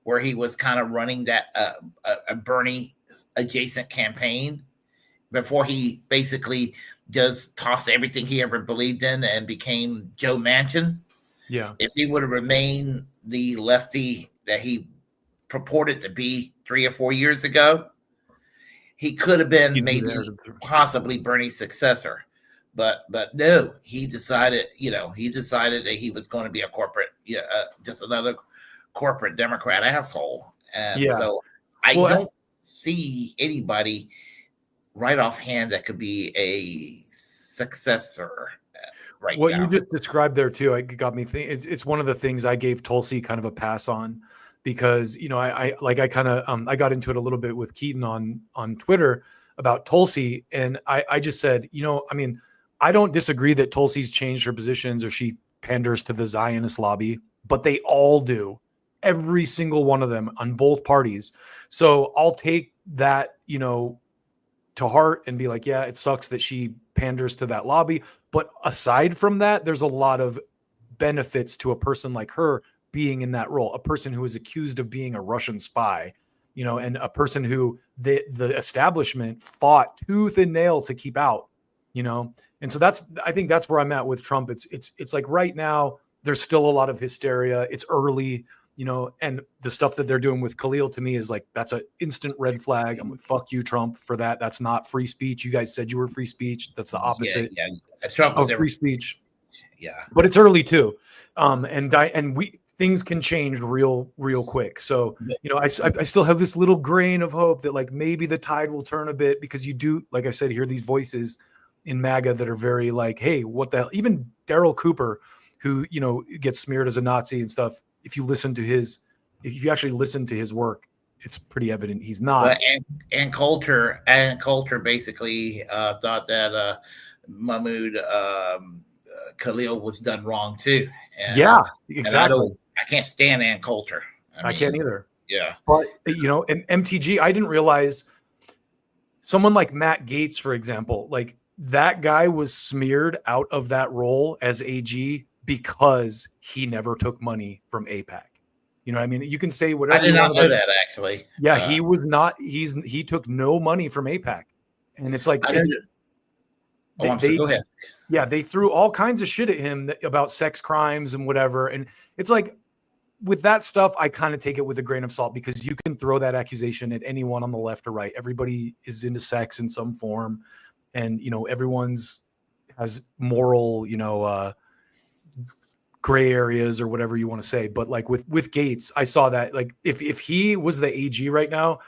where he was kind of running that a Bernie adjacent campaign before he basically just tossed everything he ever believed in and became Joe Manchin. Yeah. If he would have remained the lefty that he purported to be 3 or 4 years ago, he could have been possibly Bernie's successor. But no, he decided that he was going to be a corporate, just another corporate Democrat asshole. And so I don't see anybody right offhand that could be a successor right now. What you just described there too, it got me thinking. It's one of the things I gave Tulsi kind of a pass on, because I got into it a little bit with Keaton on Twitter about Tulsi, and I just said, I don't disagree that Tulsi's changed her positions or she panders to the Zionist lobby, but they all do, every single one of them on both parties. So I'll take that, to heart and be like, yeah, it sucks that she panders to that lobby. But aside from that, there's a lot of benefits to a person like her being in that role, a person who is accused of being a Russian spy, and a person who the establishment fought tooth and nail to keep out, And so I think that's where I'm at with Trump. It's like right now there's still a lot of hysteria. It's early, and the stuff that they're doing with Khalil to me is like, that's an instant red flag. I'm like, fuck you, Trump, for that. That's not free speech. You guys said you were free speech. That's the opposite Trump of free speech. Yeah. But it's early too. Things can change real quick. So, I still have this little grain of hope that like maybe the tide will turn a bit, because you do, like I said, hear these voices in MAGA that are very like, hey, what the hell? Even Daryl Cooper, who, you know, gets smeared as a Nazi and stuff. If you actually listen to his work, it's pretty evident he's not. But and culture basically thought that Mahmoud Khalil was done wrong too. And, yeah, exactly. I can't stand Ann Coulter. I can't either. Yeah. But, you know, and MTG, I didn't realize someone like Matt Gaetz, for example, like that guy was smeared out of that role as AG because he never took money from AIPAC. You know what I mean? You can say whatever. I did not know that, actually. Yeah, he was not. He took no money from AIPAC, and it's like go ahead. Yeah, they threw all kinds of shit at him about sex crimes and whatever, and it's like with that stuff, I kind of take it with a grain of salt because you can throw that accusation at anyone on the left or right. Everybody is into sex in some form, and you know everyone's has moral, you know, gray areas or whatever you want to say. But like with Gaetz, I saw that like if he was the AG right now,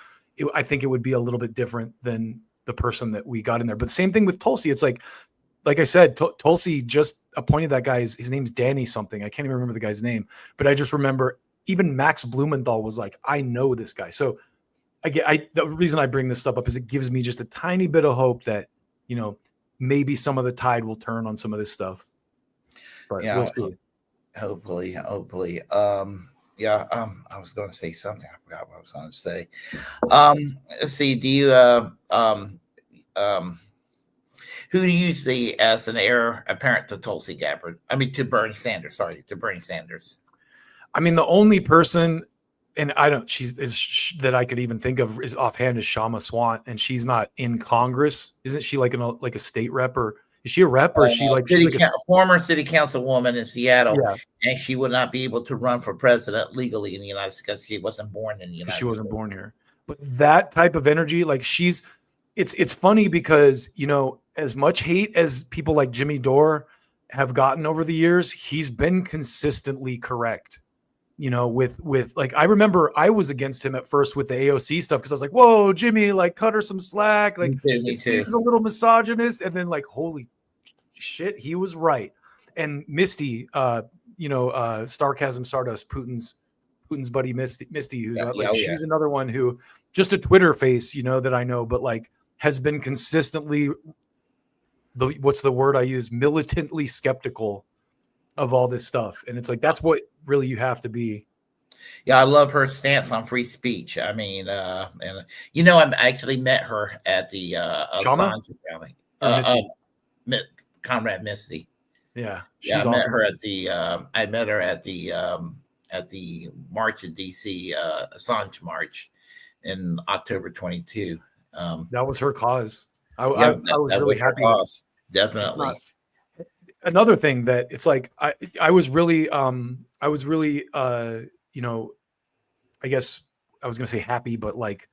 I think it would be a little bit different than the person that we got in there. But same thing with Tulsi. It's like I said, Tulsi just appointed that guy. His name's Danny something. I can't even remember the guy's name, but I just remember even Max Blumenthal was like, I know this guy. So the reason I bring this stuff up is it gives me just a tiny bit of hope that, you know, maybe some of the tide will turn on some of this stuff. But yeah, we'll see. Hopefully. I was going to say something. I forgot what I was going to say. Let's see. Do you, who do you see as an heir apparent to Tulsi Gabbard? I mean, to Bernie Sanders. Sorry, to Bernie Sanders. I mean, the only person, and that I could even think of is offhand is Shama Swant, and she's not in Congress. Isn't she like a state rep, or is she a rep, or is she like former city councilwoman in Seattle? Yeah. And she would not be able to run for president legally in the United States because she wasn't born in the United States. She wasn't born here. But that type of energy, like it's funny because, you know, as much hate as people like Jimmy Dore have gotten over the years, he's been consistently correct. You know, with like, I remember I was against him at first with the AOC stuff because I was like, whoa, Jimmy, like cut her some slack. Like he's a little misogynist. And then like, holy shit, he was right. And Misty, Sarcasm Stardust, Putin's buddy Misty, who's she's another one who just a Twitter face, you know, that I know, but like has been consistently what's the word I use? Militantly skeptical of all this stuff. And it's like, that's what really you have to be. Yeah. I love her stance on free speech. I mean, and you know, I actually met her at the Assange rally. Comrade Misty. Yeah. I met her at the march in DC, Assange march in October 22. That was her cause. I was really happy. Definitely. Another thing that it's like, I was really, you know, I guess I was going to say happy, but like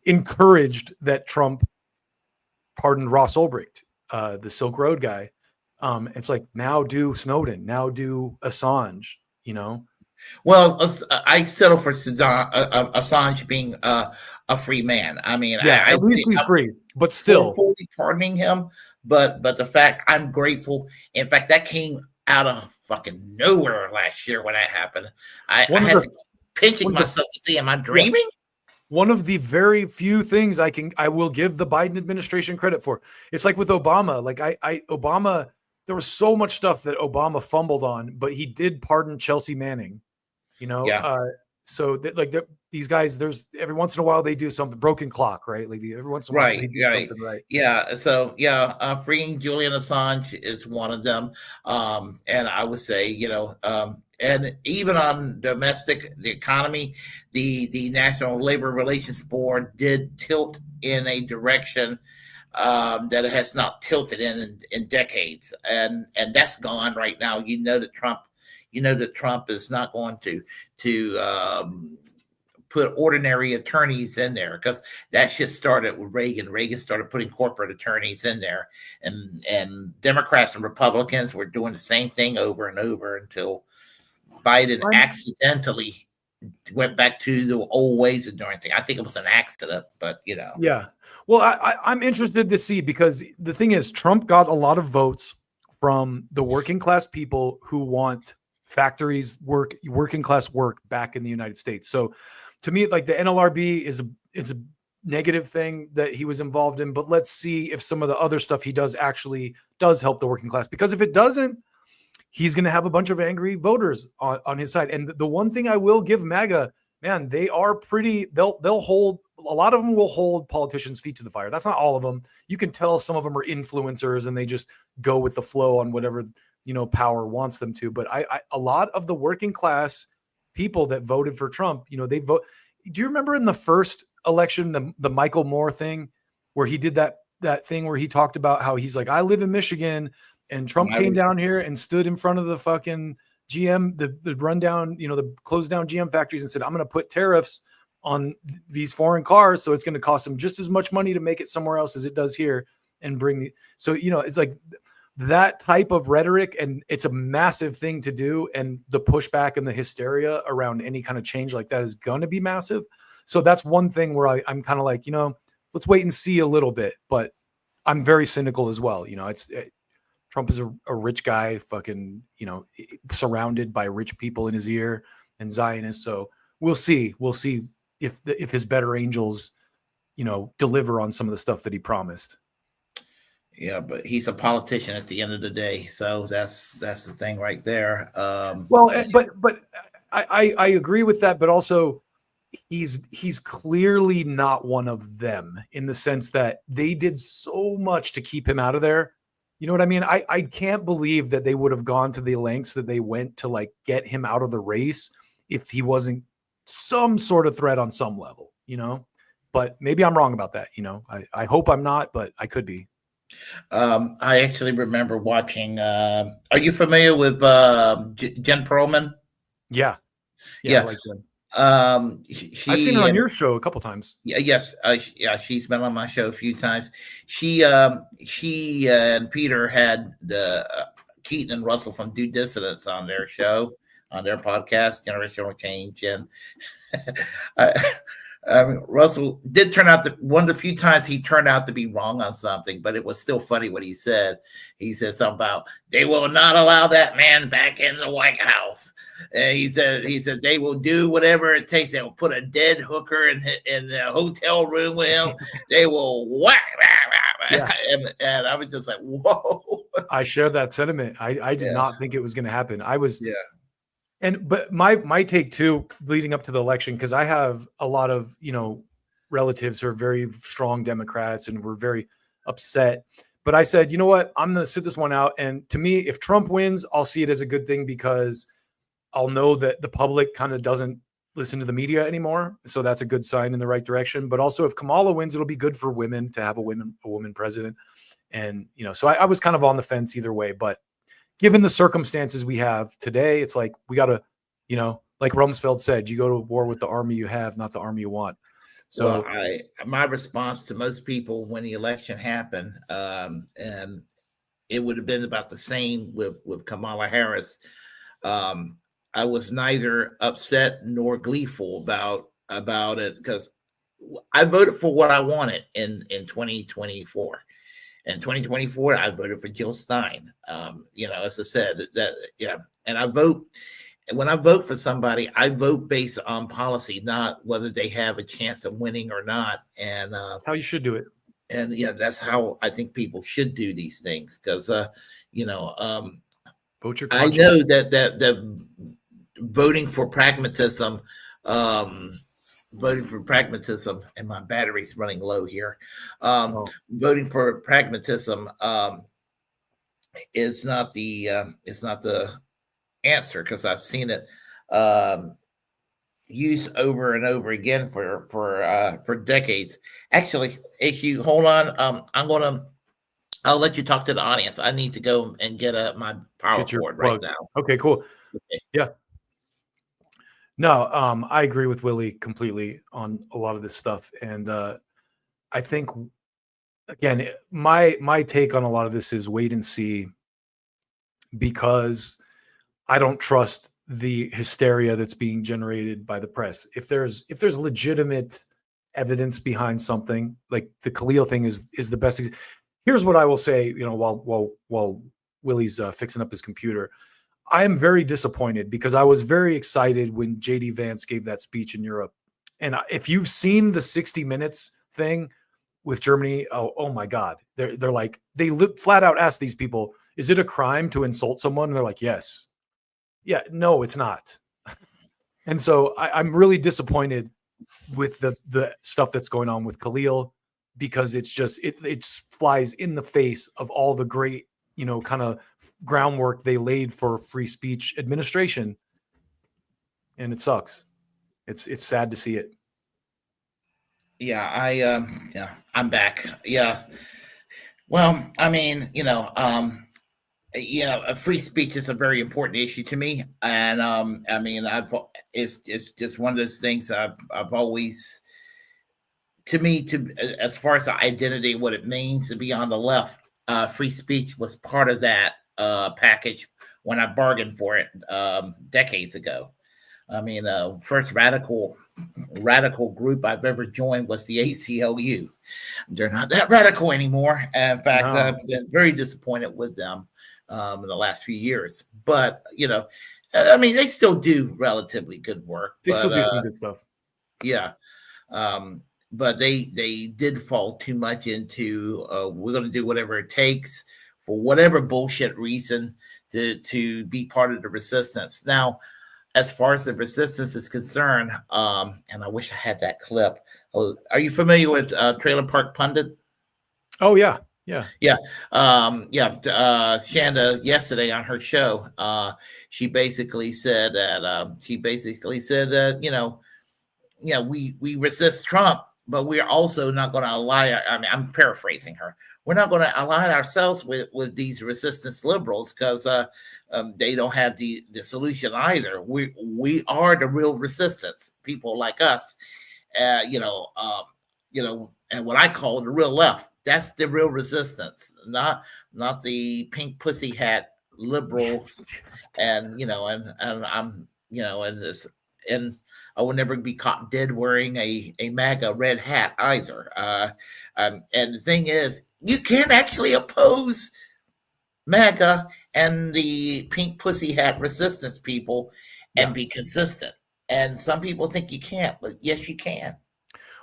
encouraged that Trump pardoned Ross Ulbricht, the Silk Road guy. It's like, now do Snowden, now do Assange, you know? Well, I settle for Assange being a free man. I mean, yeah, at least he's free, but still fully pardoning him. But the fact, I'm grateful. In fact, that came out of fucking nowhere last year when that happened. I had to pinching myself to see, am I dreaming? Yeah. One of the very few things I will give the Biden administration credit for. It's like with Obama. Like Obama, there was so much stuff that Obama fumbled on, but he did pardon Chelsea Manning. You know, so that, these guys, there's every once in a while they do something, broken clock, right? Like every once in a while they do something right. Yeah. So freeing Julian Assange is one of them. And I would say, you know, and even on the economy, the National Labor Relations Board did tilt in a direction that it has not tilted in decades, and that's gone right now. You know that Trump is not going to put ordinary attorneys in there, because that shit started with Reagan. Reagan started putting corporate attorneys in there, and Democrats and Republicans were doing the same thing over and over until Biden accidentally went back to the old ways of doing things. I think it was an accident, but you know. Yeah. Well, I'm interested to see, because the thing is, Trump got a lot of votes from the working class people who want factories working class work back in the United States. So to me, like the NLRB is a negative thing that he was involved in, but let's see if some of the other stuff he does actually does help the working class, because if it doesn't, he's going to have a bunch of angry voters on his side. And the one thing I will give MAGA, man, they are pretty, they'll hold, a lot of them will hold politicians' feet to the fire. That's not all of them. You can tell some of them are influencers and they just go with the flow on whatever, power wants them to. But a lot of the working class people that voted for Trump, they vote. Do you remember in the first election, the Michael Moore thing, where he did that thing where he talked about how he's like, I live in Michigan, and Trump came down here and stood in front of the fucking GM, the rundown, the closed down GM factories, and said, I'm going to put tariffs on these foreign cars, so it's going to cost them just as much money to make it somewhere else as it does here, and it's like that type of rhetoric, and it's a massive thing to do, and the pushback and the hysteria around any kind of change like that is going to be massive. So that's one thing where I'm kind of like, let's wait and see a little bit, but I'm very cynical as well. Trump is a rich guy, fucking, surrounded by rich people in his ear and Zionists. So we'll see if his better angels, deliver on some of the stuff that he promised. Yeah, but he's a politician at the end of the day. So that's the thing right there. But I agree with that. But also he's clearly not one of them, in the sense that they did so much to keep him out of there. You know what I mean? I can't believe that they would have gone to the lengths that they went to like get him out of the race if he wasn't some sort of threat on some level, but maybe I'm wrong about that. I hope I'm not, but I could be. I actually remember watching, are you familiar with Jen Perlman? Yeah. Yeah. I like Jen. I've seen her on your show a couple times. Yes. She's been on my show a few times. She and Peter had Keaton and Russell from Due Dissidence on their show, on their podcast, Generational Change. And Russell did turn out to, one of the few times he turned out to be wrong on something, but it was still funny what he said. He said something about, they will not allow that man back in the White House. And he said they will do whatever it takes. They will put a dead hooker in the hotel room with him. They will whack. Yeah. And I was just like, whoa. I share that sentiment. I did not think it was going to happen. I was. Yeah. But my take too, leading up to the election, because I have a lot of, relatives who are very strong Democrats and were very upset. But I said, you know what, I'm going to sit this one out. And to me, if Trump wins, I'll see it as a good thing, because I'll know that the public kind of doesn't listen to the media anymore. So that's a good sign in the right direction. But also if Kamala wins, it'll be good for women to have a woman president. And, so I was kind of on the fence either way. But given the circumstances we have today, it's like we got to, like Rumsfeld said, you go to war with the army you have, not the army you want. So my response to most people when the election happened, and it would have been about the same with Kamala Harris. I was neither upset nor gleeful about it, because I voted for what I wanted in 2024. In 2024, I voted for Jill Stein. As I said, and when I vote for somebody, I vote based on policy, not whether they have a chance of winning or not. And how you should do it. And that's how I think people should do these things, because vote your I conscience. know that voting for pragmatism, and my battery's running low here. Voting for pragmatism is not the answer, because I've seen it used over and over again for decades. Actually, if you hold on, I'll let you talk to the audience. I need to go and get my power cord right now. Okay, cool. Okay. Yeah. No, I agree with Willy completely on a lot of this stuff. And I think, again, my take on a lot of this is wait and see, because I don't trust the hysteria that's being generated by the press. If there's legitimate evidence behind something, like the Khalil thing is the best. Here's what I will say, while Willy's fixing up his computer. I am very disappointed because I was very excited when JD Vance gave that speech in Europe. And if you've seen the 60 Minutes thing with Germany, oh my God, they're like, they flat out ask these people, is it a crime to insult someone? And they're like, yes. Yeah, no, it's not. And so I'm really disappointed with the stuff that's going on with Khalil, because it's just, it flies in the face of all the great, kind of groundwork they laid for free speech administration. And it sucks. It's sad to see it. Yeah, I'm back. Yeah. Well, I mean, free speech is a very important issue to me, and I mean, it's just one of those things I've always, as far as the identity, what it means to be on the left, free speech was part of that package when I bargained for it decades ago. I mean, first radical group I've ever joined was the ACLU. They're not that radical anymore. In fact, no. I've been very disappointed with them in the last few years. But, I mean, they still do relatively good work. They still do some good stuff. Yeah. But they did fall too much into we're going to do whatever it takes for whatever bullshit reason to be part of the resistance. Now, as far as the resistance is concerned, and I wish I had that clip. Are you familiar with Trailer Park Pundit? Oh, yeah. Chanda, yesterday on her show, she basically said that we resist Trump, but we're also not going to ally. I mean, I'm paraphrasing her. We're not going to ally ourselves with these resistance liberals because they don't have the solution either. We are the real resistance. People like us, and what I call the real left. That's the real resistance, not the pink pussy hat liberals, and I will never be caught dead wearing a MAGA red hat either. And the thing is, you can't actually oppose MAGA and the pink pussy hat resistance people and be consistent. And some people think you can't, but yes, you can.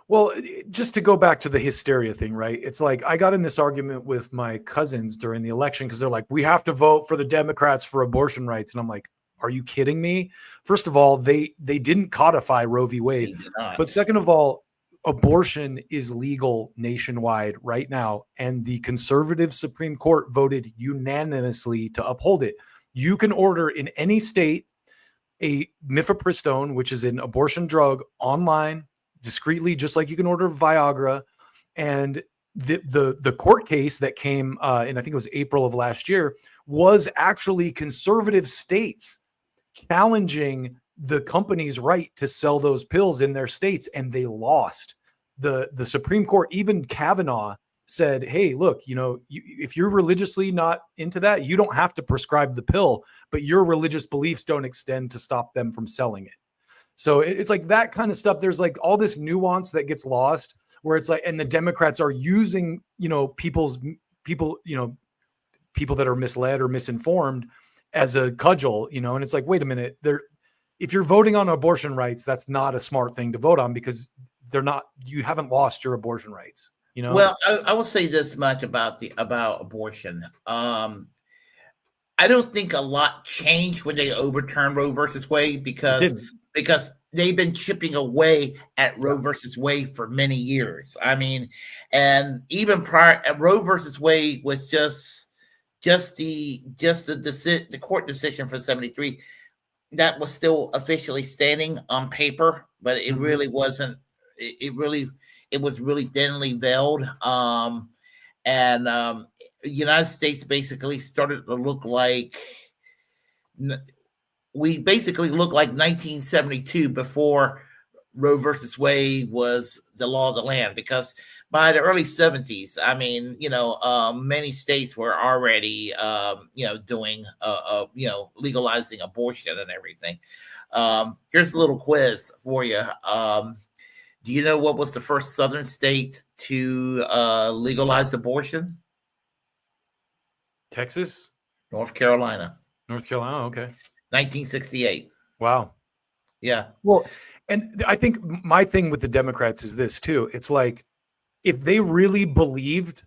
Well, just to go back to the hysteria thing, right? It's like I got in this argument with my cousins during the election because they're like, we have to vote for the Democrats for abortion rights. And I'm like, are you kidding me? First of all, they didn't codify Roe v. Wade. But second of all, abortion is legal nationwide right now. And the conservative Supreme Court voted unanimously to uphold it. You can order in any state a mifepristone, which is an abortion drug, online, discreetly, just like you can order Viagra. And the court case that came in, I think it was April of last year, was actually conservative states challenging the company's right to sell those pills in their states, and they lost. The Supreme Court, even Kavanaugh, said, hey, look, if you're religiously not into that, you don't have to prescribe the pill, but your religious beliefs don't extend to stop them from selling it. So it's like that kind of stuff. There's like all this nuance that gets lost where it's like, and the Democrats are using, people that are misled or misinformed as a cudgel, and it's like, wait a minute, if you're voting on abortion rights, that's not a smart thing to vote on because you haven't lost your abortion rights, Well, I will say this much about abortion. I don't think a lot changed when they overturned Roe versus Wade because they've been chipping away at Roe versus Wade for many years. I mean, and even prior, Roe versus Wade was just the court decision for 73 that was still officially standing on paper, but it really wasn't. It was really thinly veiled. The United States basically started to look like. We basically look like 1972 before Roe versus Wade was the law of the land, because by the early 70s, I mean, many states were already, doing, legalizing abortion and everything. Here's a little quiz for you. Do you know what was the first Southern state to legalize abortion? Texas? North Carolina, North Carolina. Oh, okay. 1968. Wow. Yeah. Well, and I think my thing with the Democrats is this too. It's like, if they really believed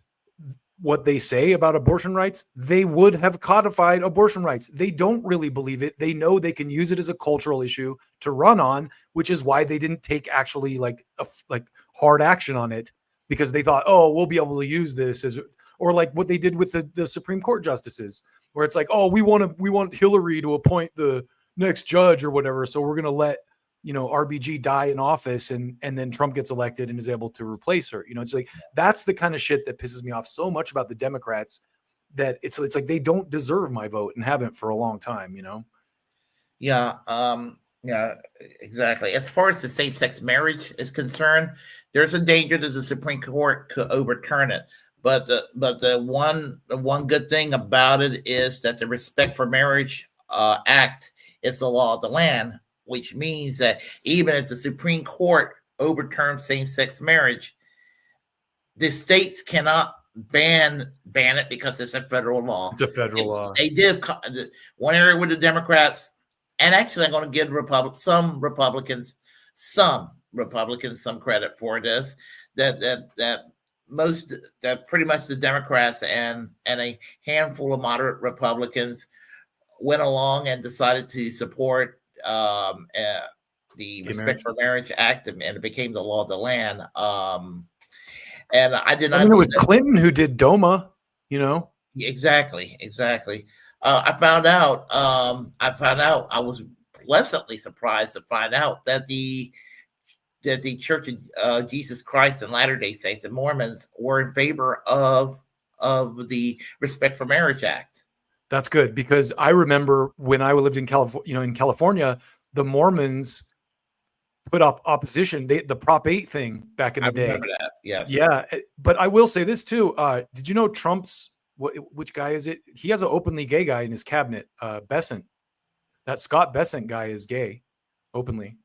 what they say about abortion rights, they would have codified abortion rights. They don't really believe it. They know they can use it as a cultural issue to run on, which is why they didn't take actually like hard action on it, because they thought, oh, we'll be able to use this as, or like what they did with the Supreme Court justices, where it's like, oh, we want Hillary to appoint the next judge or whatever, so we're going to let RBG die in office, and then Trump gets elected and is able to replace her. It's like, that's the kind of shit that pisses me off so much about the Democrats, that it's like they don't deserve my vote and haven't for a long time, Yeah. Yeah, exactly. As far as the same-sex marriage is concerned, there's a danger that the Supreme Court could overturn it. But the one good thing about it is that the Respect for Marriage Act is the law of the land, which means that even if the Supreme Court overturns same-sex marriage, the states cannot ban it because it's a federal law. It's a federal law. They did one area with the Democrats, and actually I'm going to give some Republicans some credit for this, that pretty much the Democrats and a handful of moderate Republicans went along and decided to support the Respect for Marriage Act, and it became the law of the land. And I did not. I mean, it was Clinton who did DOMA. Exactly. I found out. I was pleasantly surprised to find out that the Church of Jesus Christ and Latter-day Saints and Mormons were in favor of the Respect for Marriage Act. That's good, because I remember when I lived in California, the Mormons put up opposition. The Prop 8 thing back in the day. I remember that. Yes. Yeah, but I will say this too. Did you know Trump's which guy is it? He has an openly gay guy in his cabinet. Bessent. That Scott Bessent guy is gay, openly.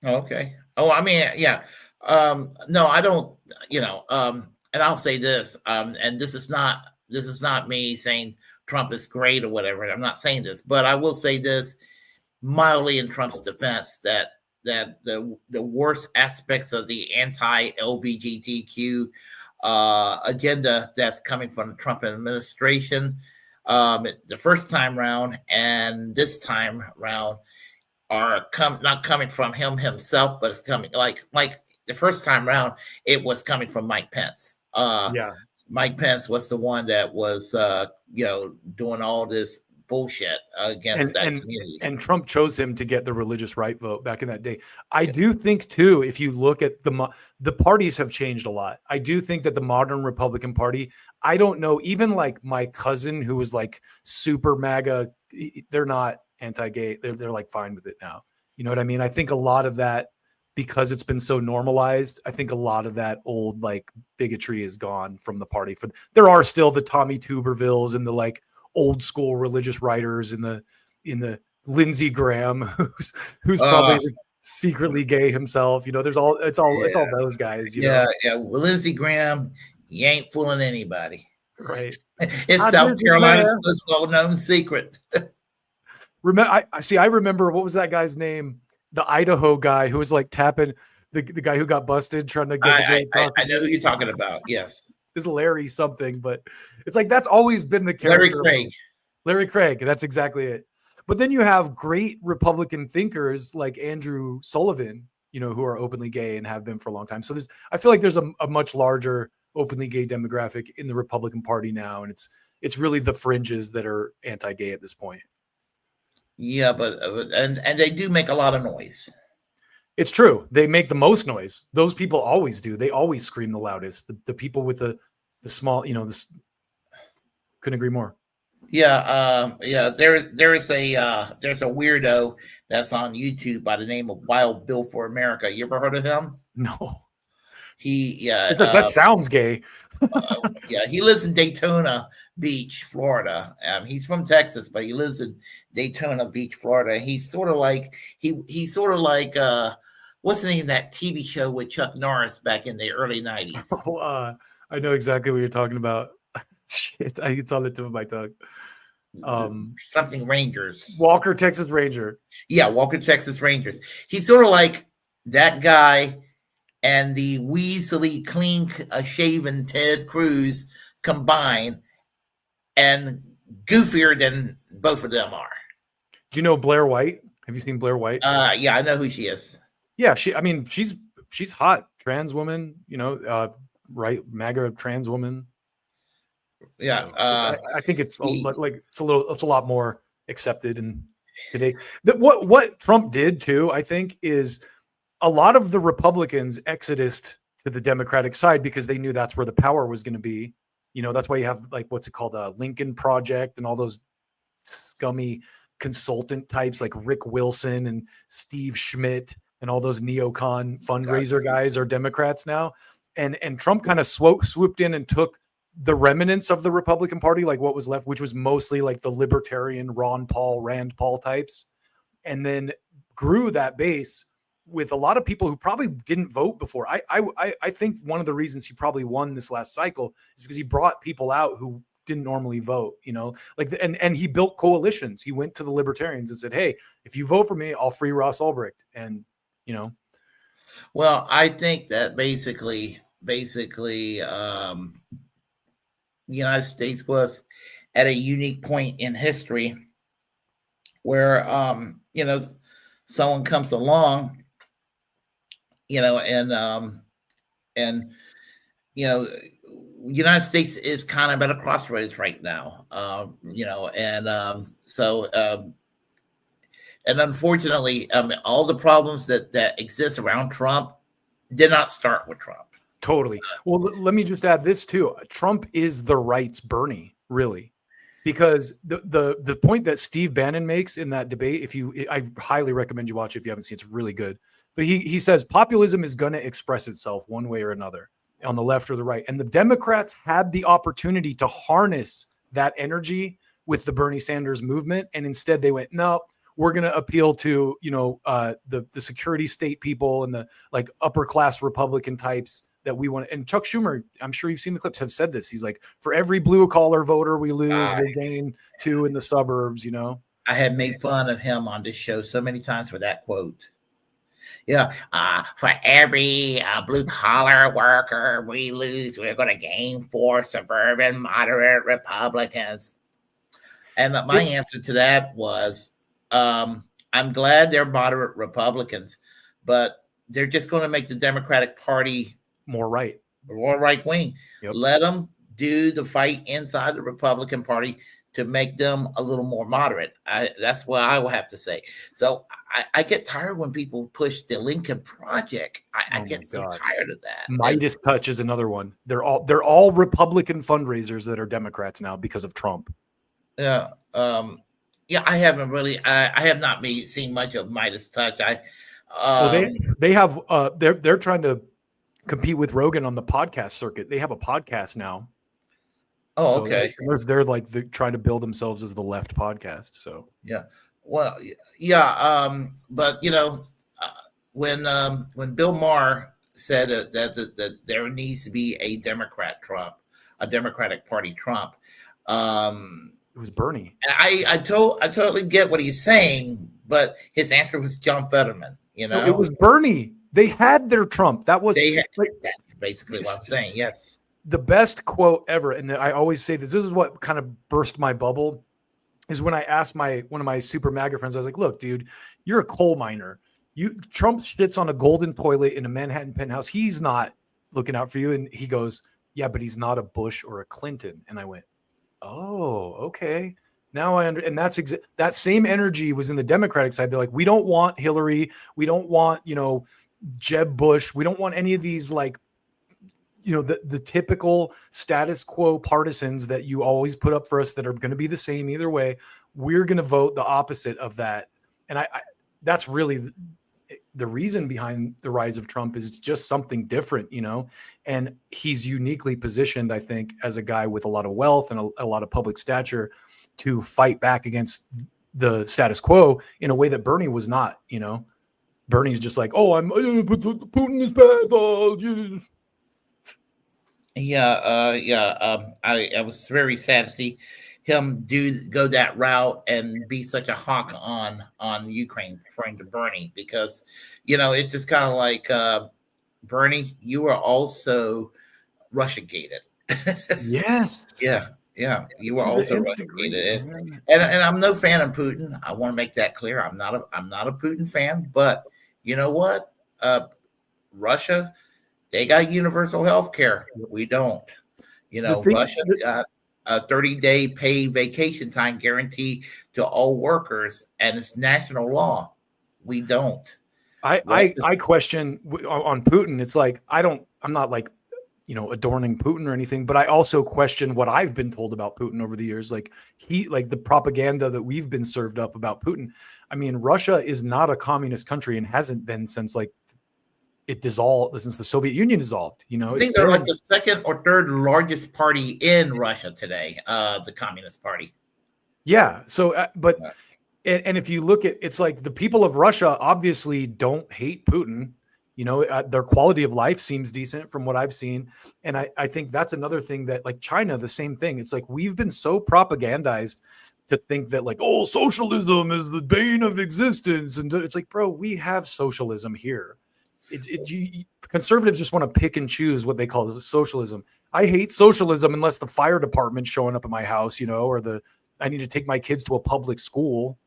Okay. Oh, I mean, yeah. No, I don't. And I'll say this. And this is not me saying Trump is great or whatever. I'm not saying this, but I will say this mildly in Trump's defense, that the worst aspects of the anti-LGBTQ agenda that's coming from the Trump administration, the first time round and this time round, are not coming from him himself, but it's coming like the first time round, it was coming from Mike Pence. Mike Pence was the one that was, doing all this bullshit against that community. And Trump chose him to get the religious right vote back in that day. I do think too, if you look at the parties have changed a lot. I do think that the modern Republican Party, I don't know, even like my cousin who was like super MAGA, they're not anti-gay. They're like fine with it now. You know what I mean? I think a lot of that, because it's been so normalized, I think a lot of that old like bigotry is gone from the party. There are still the Tommy Tubervilles and the like old school religious writers in the Lindsey Graham who's probably secretly gay himself. It's all those guys. Yeah. Well, Lindsey Graham, he ain't fooling anybody. Right. It's South Carolina's most well-known secret. I remember, what was that guy's name? The Idaho guy who was like tapping the guy who got busted trying to get the gay. I know who you're talking about. Yes. Is Larry something, but it's like that's always been the character. Larry Craig. That's exactly it. But then you have great Republican thinkers like Andrew Sullivan, who are openly gay and have been for a long time. So I feel like there's a much larger openly gay demographic in the Republican Party now, and it's really the fringes that are anti-gay at this point. Yeah, but and they do make a lot of noise. It's true. They make the most noise. Those people always do. They always scream the loudest. The people with the small, this couldn't agree more. Yeah. There's a weirdo that's on YouTube by the name of Wild Bill for America. You ever heard of him? No. That sounds gay. He lives in Daytona Beach, Florida. He's from Texas, but he lives in Daytona Beach, Florida. He's sort of like what's the name of that TV show with Chuck Norris back in the early 90s? I know exactly what you're talking about. Shit, it's on the tip of my tongue. something Rangers. Walker, Texas Ranger. Yeah, Walker, Texas Rangers. He's sort of like that guy and the weaselly, clean-shaven Ted Cruz combined, and goofier than both of them are. Do you know Blair White? Have you seen Blair White? Yeah, I know who she is. Yeah, she's hot, trans woman, right? MAGA trans woman. Yeah, So I think it's a lot more accepted in today. What Trump did too, I think, is a lot of the Republicans exodus to the Democratic side because they knew that's where the power was going to be. That's why you have what's it called, a Lincoln Project and all those scummy consultant types like Rick Wilson and Steve Schmidt and all those neocon fundraiser guys are Democrats now. And Trump kind of swooped in and took the remnants of the Republican Party, like what was left, which was mostly like the libertarian Ron Paul, Rand Paul types, and then grew that base with a lot of people who probably didn't vote before. I think one of the reasons he probably won this last cycle is because he brought people out who didn't normally vote, and he built coalitions. He went to the libertarians and said, hey, if you vote for me, I'll free Ross Ulbricht. And, well, I think that basically, the United States was at a unique point in history where, someone comes along, United States is kind of at a crossroads right now, and unfortunately, all the problems that exist around Trump did not start with Trump. Totally. Well, let me just add this too. Trump is the right's Bernie, really, because the point that Steve Bannon makes in that debate, I highly recommend you watch it if you haven't seen it. It's really good. But he says populism is going to express itself one way or another on the left or the right. And the Democrats had the opportunity to harness that energy with the Bernie Sanders movement. And instead they went, no, we're going to appeal to, the security state people and the upper class Republican types that we want. And Chuck Schumer, I'm sure you've seen the clips, have said this. He's like, for every blue collar voter we lose, we'll gain 2 in the suburbs, I had made fun of him on this show so many times for that quote. Yeah, for every blue collar worker we lose, we're going to gain 4 suburban moderate Republicans. And my answer to that was, I'm glad they're moderate Republicans, but they're just going to make the Democratic Party more right wing. Yep. Let them do the fight inside the Republican Party to make them a little more moderate. That's what I will have to say. So I get tired when people push the Lincoln Project. I get so tired of that. Midas Touch is another one. They're all Republican fundraisers that are Democrats now because of Trump. Yeah. I haven't really. I have not seen much of Midas Touch. They have. They're trying to compete with Rogan on the podcast circuit. They have a podcast now. Oh, okay. So they're trying to build themselves as the left podcast. So yeah, well, yeah. But when Bill Maher said that there needs to be a Democratic Party Trump, it was Bernie. I totally get what he's saying, but his answer was John Fetterman. No, it was Bernie. They had their Trump. That's basically what I'm saying. Yes. The best quote ever, and I always say this is what kind of burst my bubble, is when I asked one of my super MAGA friends, I was like, look, dude, you're a coal miner. Trump shits on a golden toilet in a Manhattan penthouse. He's not looking out for you. And he goes, yeah, but he's not a Bush or a Clinton. And I went, oh, okay. Now I understand. And that same energy was in the Democratic side. They're like, we don't want Hillary. We don't want, Jeb Bush. We don't want any of these the typical status quo partisans that you always put up for us that are going to be the same either way. We're going to vote the opposite of that. And I that's really the reason behind the rise of Trump is it's just something different, and he's uniquely positioned, I think, as a guy with a lot of wealth and a lot of public stature to fight back against the status quo in a way that Bernie was not, Bernie's just like, oh, Putin is bad. I I was very sad to see him go that route and be such a hawk on Ukraine, referring to Bernie, because it's just kind of like Bernie, you are also Russia gated. Yes. Yeah, you were To the also nth Russia degree, gated, man. and I'm no fan of Putin. I want to make that clear. I'm not a Putin fan, but you know what? Russia, they got universal health care. We don't. Russia got a 30-day paid vacation time guarantee to all workers, and it's national law. We don't. I question on Putin. It's like I'm not like adorning Putin or anything, but I also question what I've been told about Putin over the years. Like the propaganda that we've been served up about Putin. I mean, Russia is not a communist country and hasn't been since it dissolved, since the Soviet Union dissolved. I think they're like the second or third largest party in Russia today, the Communist Party. Yeah. So, and if you look at, it's like the people of Russia obviously don't hate Putin. Their quality of life seems decent from what I've seen. And I think that's another thing that, like China, the same thing. It's like we've been so propagandized to think that socialism is the bane of existence. And it's like, bro, we have socialism here. Conservatives just want to pick and choose what they call socialism. I hate socialism unless the fire department's showing up at my house, or I need to take my kids to a public school.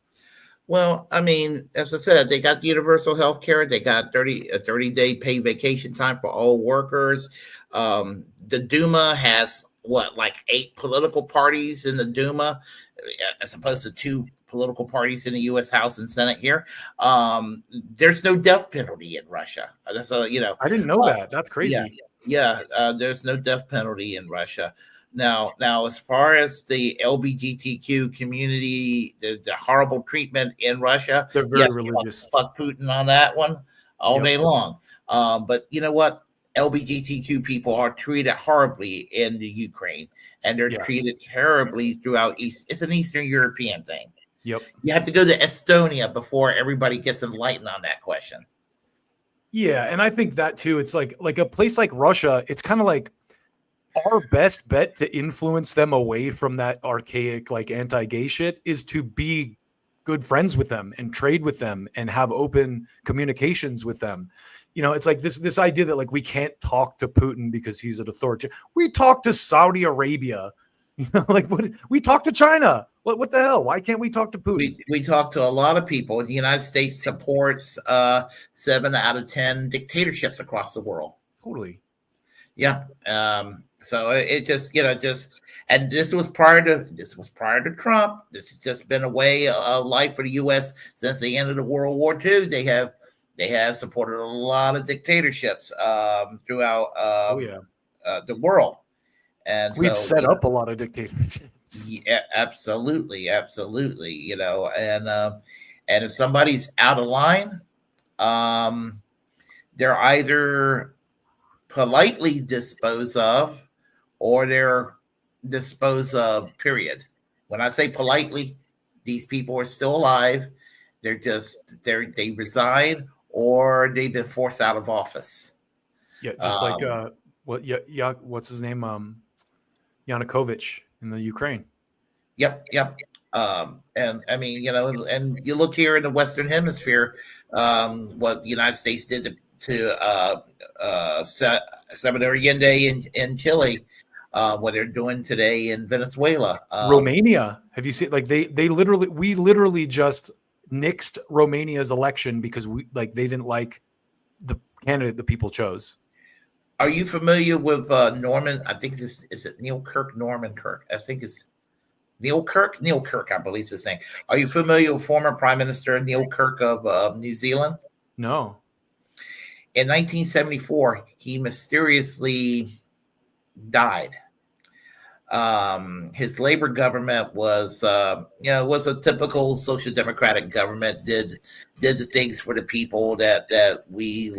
Well, I mean, as I said, they got universal health care. They got a 30-day paid vacation time for all workers. The Duma has 8 political parties in the Duma, as opposed to 2 political parties in the U.S. House and Senate here. There's no death penalty in Russia. So, I didn't know that. That's crazy. Yeah. There's no death penalty in Russia. Now, as far as the LGBTQ community, the horrible treatment in Russia, they're very religious. Fuck Putin on that one all day long. But you know what? LGBTQ people are treated horribly in the Ukraine, and they're treated terribly throughout East. It's an Eastern European thing. Yep. You have to go to Estonia before everybody gets enlightened on that question. Yeah, and I think that too. It's like a place like Russia. It's kind of like our best bet to influence them away from that archaic anti-gay shit is to be good friends with them and trade with them and have open communications with them. It's like this idea that we can't talk to Putin because he's an authoritarian. We talk to Saudi Arabia. What we talk to China. What the hell? Why can't we talk to Putin? We talk to a lot of people. The United States supports 7 out of 10 dictatorships across the world. Totally. Yeah. So it just, and this was prior to Trump. This has just been a way of life for the U.S. since the end of the World War II. They have supported a lot of dictatorships throughout the world, and we've set up a lot of dictatorships. Yeah, absolutely. And if somebody's out of line, they're either politely disposed of, or they're disposed of, period. When I say politely, these people are still alive. They resign, or they've been forced out of office. Yeah, just what's his name? Yanukovych in the Ukraine. Yep. And I mean, and you look here in the Western Hemisphere, what the United States did to Salvador Allende in Chile, what they're doing today in Venezuela. Romania. Have you seen, we literally just nixed Romania's election because they didn't like the candidate the people chose. Are you familiar with Norman? I think is it Neil Kirk? Norman Kirk. I think it's Neil Kirk. Neil Kirk, I believe is his name. Are you familiar with former Prime Minister Neil Kirk of New Zealand? No. In 1974, he mysteriously died. His Labor government was a typical social democratic government. Did the things for the people that we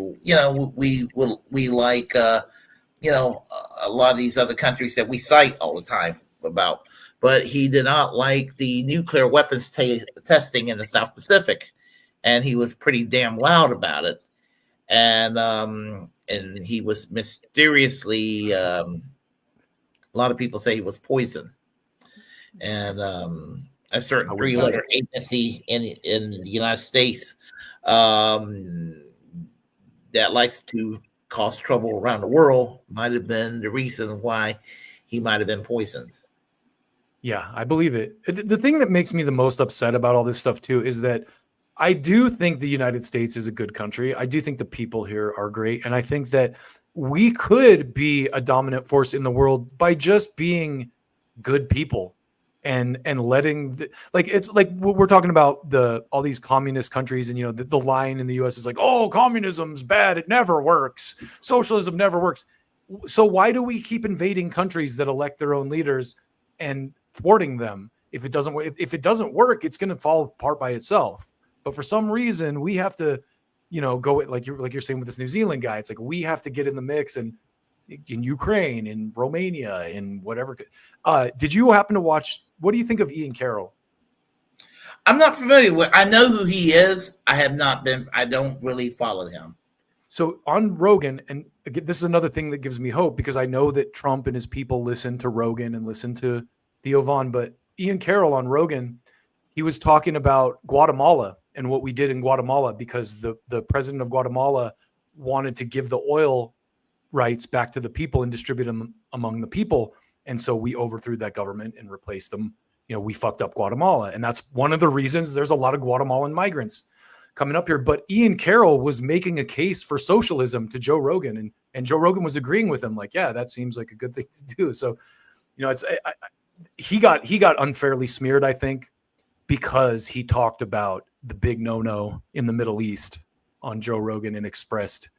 like. A lot of these other countries that we cite all the time about. But he did not like the nuclear weapons testing in the South Pacific, and he was pretty damn loud about it. And he was mysteriously. A lot of people say he was poisoned, and a certain three-letter agency in the United States that likes to cause trouble around the world might have been the reason why he might have been poisoned. Yeah, I believe it. The thing that makes me the most upset about all this stuff too is that I do think the United States is a good country. I do think the people here are great. And I think that we could be a dominant force in the world by just being good people and letting it's like we're talking about all these communist countries, and the line in the US is like, oh, communism's bad, it never works, socialism never works. So why do we keep invading countries that elect their own leaders and thwarting them? If it doesn't work, it's going to fall apart by itself. But for some reason, we have to, go like you're saying with this New Zealand guy. It's like we have to get in the mix, and in Ukraine, in Romania, in whatever. Did you happen to watch? What do you think of Ian Carroll? I'm not familiar with. I know who he is. I have not been. I don't really follow him. So on Rogan, and again, this is another thing that gives me hope, because I know that Trump and his people listen to Rogan and listen to Theo Von, but Ian Carroll on Rogan, he was talking about Guatemala and what we did in Guatemala, because the president of Guatemala wanted to give the oil rights back to the people and distribute them among the people. And so we overthrew that government and replaced them. We fucked up Guatemala. And that's one of the reasons there's a lot of Guatemalan migrants coming up here. But Ian Carroll was making a case for socialism to Joe Rogan, and Joe Rogan was agreeing with him. Like, yeah, that seems like a good thing to do. So, he got unfairly smeared, I think, because he talked about the big no-no in the Middle East on Joe Rogan and expressed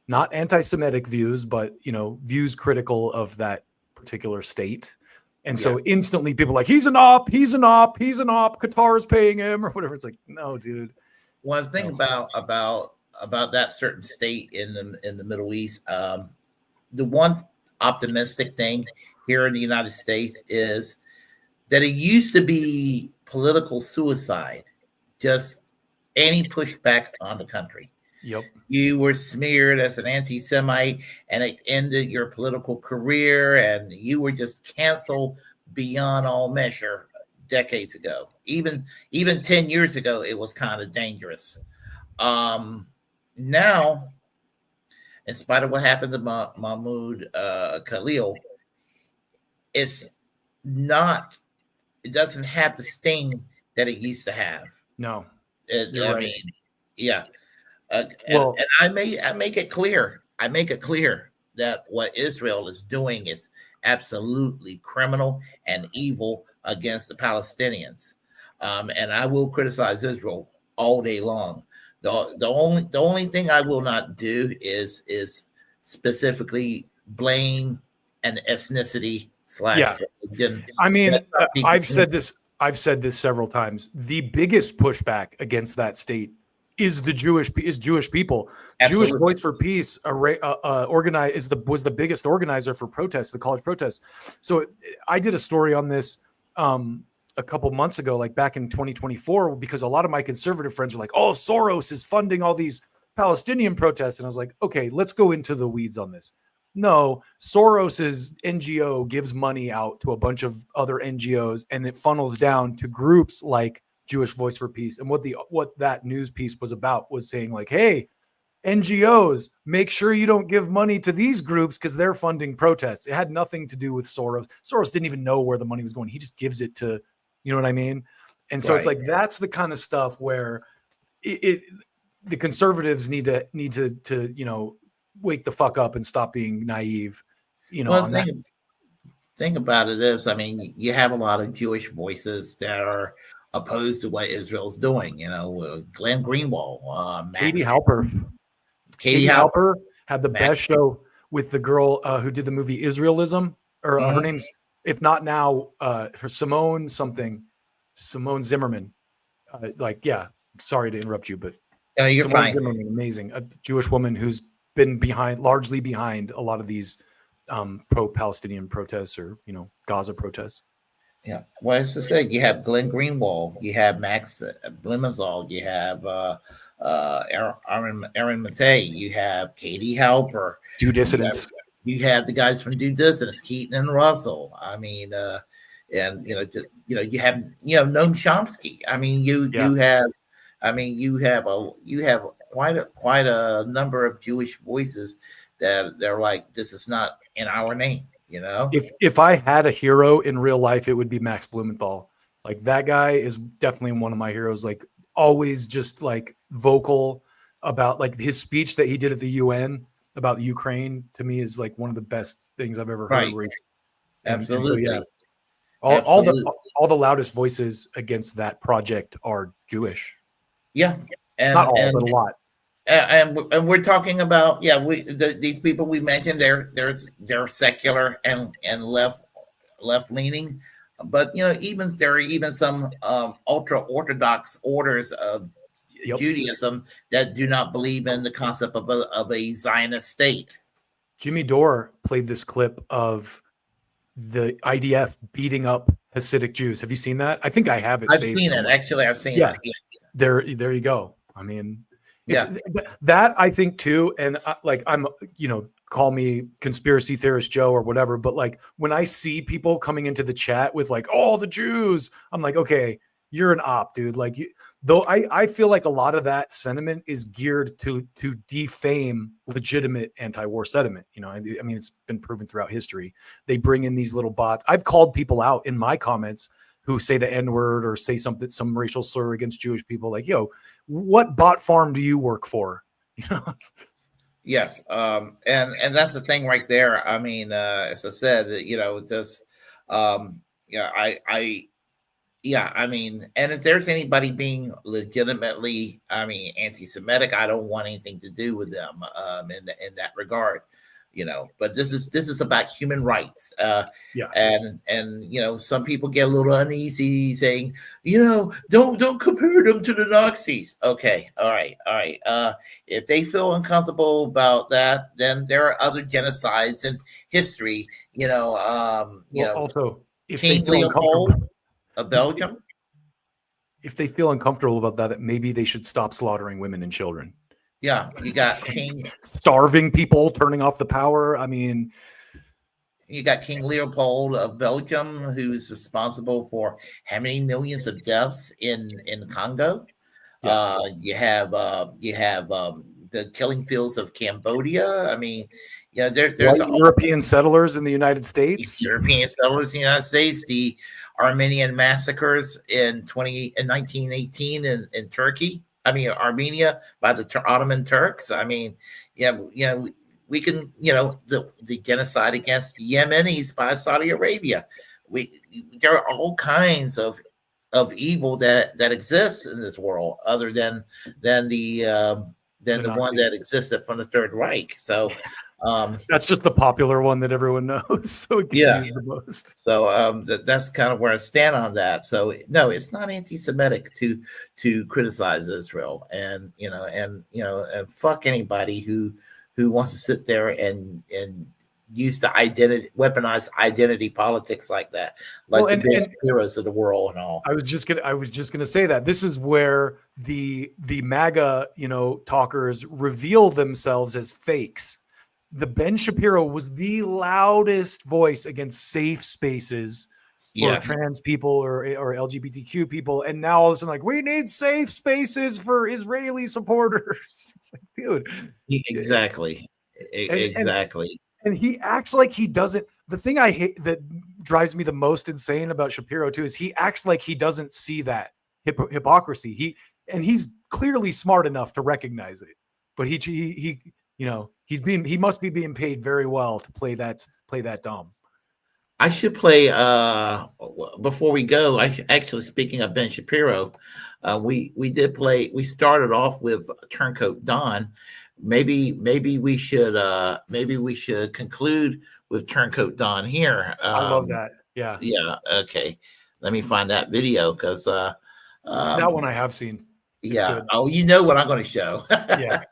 not anti-Semitic views, but, views critical of that particular state. And so instantly people are like, he's an op, Qatar's paying him or whatever. It's like, no, dude. One thing about that certain state in the Middle East, the one optimistic thing here in the United States is that it used to be political suicide, just any pushback on the country. Yep. You were smeared as an anti-Semite, and it ended your political career, and you were just canceled beyond all measure decades ago. Even 10 years ago, it was kind of dangerous. Now, in spite of what happened to Mahmoud Khalil, it doesn't have the sting that it used to have. No. And I make it clear. I make it clear that what Israel is doing is absolutely criminal and evil against the Palestinians. And I will criticize Israel all day long. The only thing I will not do is specifically blame an ethnicity religion. I mean, I've said this several times. The biggest pushback against that state is Jewish people. Absolutely. Jewish Voice for Peace was the biggest organizer for protests, the college protests. So I did a story on this a couple months ago, like back in 2024, because a lot of my conservative friends were like, oh, Soros is funding all these Palestinian protests. And I was like, okay, let's go into the weeds on this. No, Soros's NGO gives money out to a bunch of other NGOs, and it funnels down to groups like Jewish Voice for Peace. And what that news piece was about was saying, like, hey, NGOs, make sure you don't give money to these groups because they're funding protests. It had nothing to do with Soros. Soros didn't even know where the money was going. He just gives it to, you know what I mean? And so It's like, that's the kind of stuff where the conservatives need to wake the fuck up and stop being naive. Thing about it is, I mean, you have a lot of Jewish voices that are opposed to what Israel's doing. Glenn Greenwald, Katie Halper. Katie Halper had the best show with the girl who did the movie Israelism, or her name's, if not now, her Simone Zimmerman. Sorry to interrupt you, but you're Simone fine. Zimmerman, amazing, a Jewish woman who's been largely behind a lot of these pro-Palestinian protests or Gaza protests. Yeah, well, as I said, you have Glenn Greenwald, you have Max Blumenthal, you have Aaron Matei, you have Katie Halper, Due Dissidents. You have the guys from Due Dissidents, Keaton and Russell. I mean, and you have Noam Chomsky. I mean, you have quite a number of Jewish voices that they're like, this is not in our name. If I had a hero in real life, it would be Max Blumenthal. Like, that guy is definitely one of my heroes. Like, always just like vocal about, like, his speech that he did at the UN about Ukraine, to me is like one of the best things I've ever heard. Right. Absolutely. Absolutely. All the loudest voices against that project are Jewish. Yeah. And, not all, but a lot. And we're talking about these people we mentioned, they're secular and left leaning, but there are even some ultra orthodox orders of Judaism that do not believe in the concept of a Zionist state. Jimmy Dore played this clip of the IDF beating up Hasidic Jews. Have you seen that? I think I have it. I've seen it. Actually, I've seen it. There you go. I mean, that I think too. And I'm, call me conspiracy theorist Joe or whatever, but like, when I see people coming into the chat with like, oh, the Jews, I'm like, okay, you're an op, dude. Like, though I feel like a lot of that sentiment is geared to defame legitimate anti-war sentiment. I mean, it's been proven throughout history. They bring in these little bots. I've called people out in my comments who say the N-word or say some racial slur against Jewish people. Like, what bot farm do you work for? Yes. And that's the thing right there. I mean, as I said, this, I mean, and if there's anybody being legitimately, anti-Semitic, I don't want anything to do with them in that regard, But this is about human rights, and some people get a little uneasy saying, don't compare them to the Nazis. Okay, all right. If they feel uncomfortable about that, then there are other genocides in history. Also, if King Leopold of Belgium. If they feel uncomfortable about that, maybe they should stop slaughtering women and children. Yeah, you got starving people, turning off the power. I mean, you got King Leopold of Belgium, who is responsible for how many millions of deaths in Congo. Yeah. You have the killing fields of Cambodia. I mean, there's European settlers in the United States. European settlers in the United States. The Armenian massacres in 1918 in Turkey. I mean, Armenia by the Ottoman Turks. I mean, we can, the genocide against the Yemenis by Saudi Arabia. There are all kinds of evil that exists in this world, other than the one that existed from the Third Reich. So that's just the popular one that everyone knows. So it gets used the most. So that's kind of where I stand on that. So no, it's not anti-Semitic to criticize Israel, and fuck anybody who wants to sit there and use the weaponized identity politics like that, like the big heroes of the world and all. I was just gonna say that this is where the MAGA talkers reveal themselves as fakes. The Ben Shapiro was the loudest voice against safe spaces for trans people or LGBTQ people, and now all of a sudden, like, we need safe spaces for Israeli supporters. It's like, dude, exactly. And he acts like he doesn't. The thing I hate that drives me the most insane about Shapiro too is he acts like he doesn't see that hypocrisy. He's clearly smart enough to recognize it, but he must be being paid very well to play that dumb. I should play before we go. Actually, speaking of Ben Shapiro, we started off with Turncoat Don. Maybe we should conclude with Turncoat Don here. I love that. Yeah. Okay. Let me find that video because that one I have seen. It's good. Oh, you know what I'm going to show. Yeah.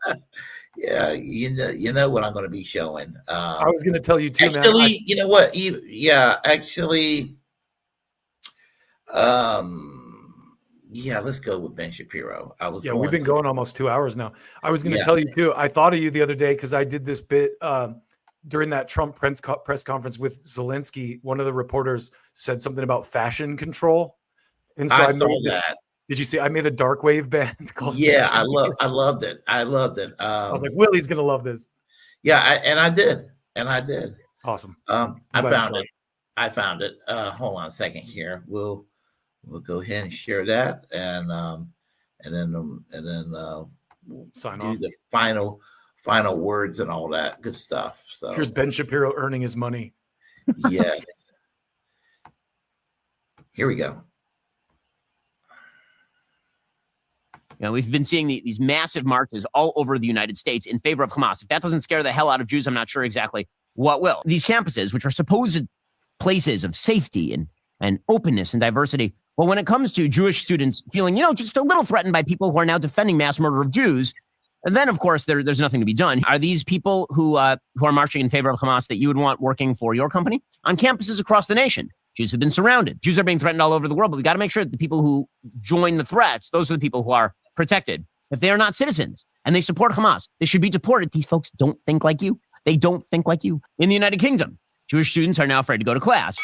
Yeah, you know what I'm going to be showing. I was going to tell you too. Actually, you know what? Let's go with Ben Shapiro. We've been going almost 2 hours now. I was going to tell you too. I thought of you the other day because I did this bit during that Trump press conference with Zelensky, one of the reporters said something about fashion control. And so I I saw made this, that. did you see, I made a dark wave band called Yeah, Fashion Control. I loved it. I loved it. I was like, Willy's going to love this. Yeah, I did. And I did. Awesome. I found it. I found it. Hold on a second here. We'll go ahead and share that, and then we'll Sign do off. the final words and all that good stuff. So Here's Ben Shapiro earning his money. yes. Here we go. You know, we've been seeing these massive marches all over the United States in favor of Hamas. If that doesn't scare the hell out of Jews, I'm not sure exactly what will. These campuses, which are supposed places of safety and openness and diversity, well, when it comes to Jewish students feeling, just a little threatened by people who are now defending mass murder of Jews, and then, of course, there's nothing to be done. Are these people who are marching in favor of Hamas that you would want working for your company? On campuses across the nation, Jews have been surrounded. Jews are being threatened all over the world, but we got to make sure that the people who join the threats, those are the people who are protected. If they are not citizens and they support Hamas, they should be deported. These folks don't think like you. They don't think like you. In the United Kingdom, Jewish students are now afraid to go to class.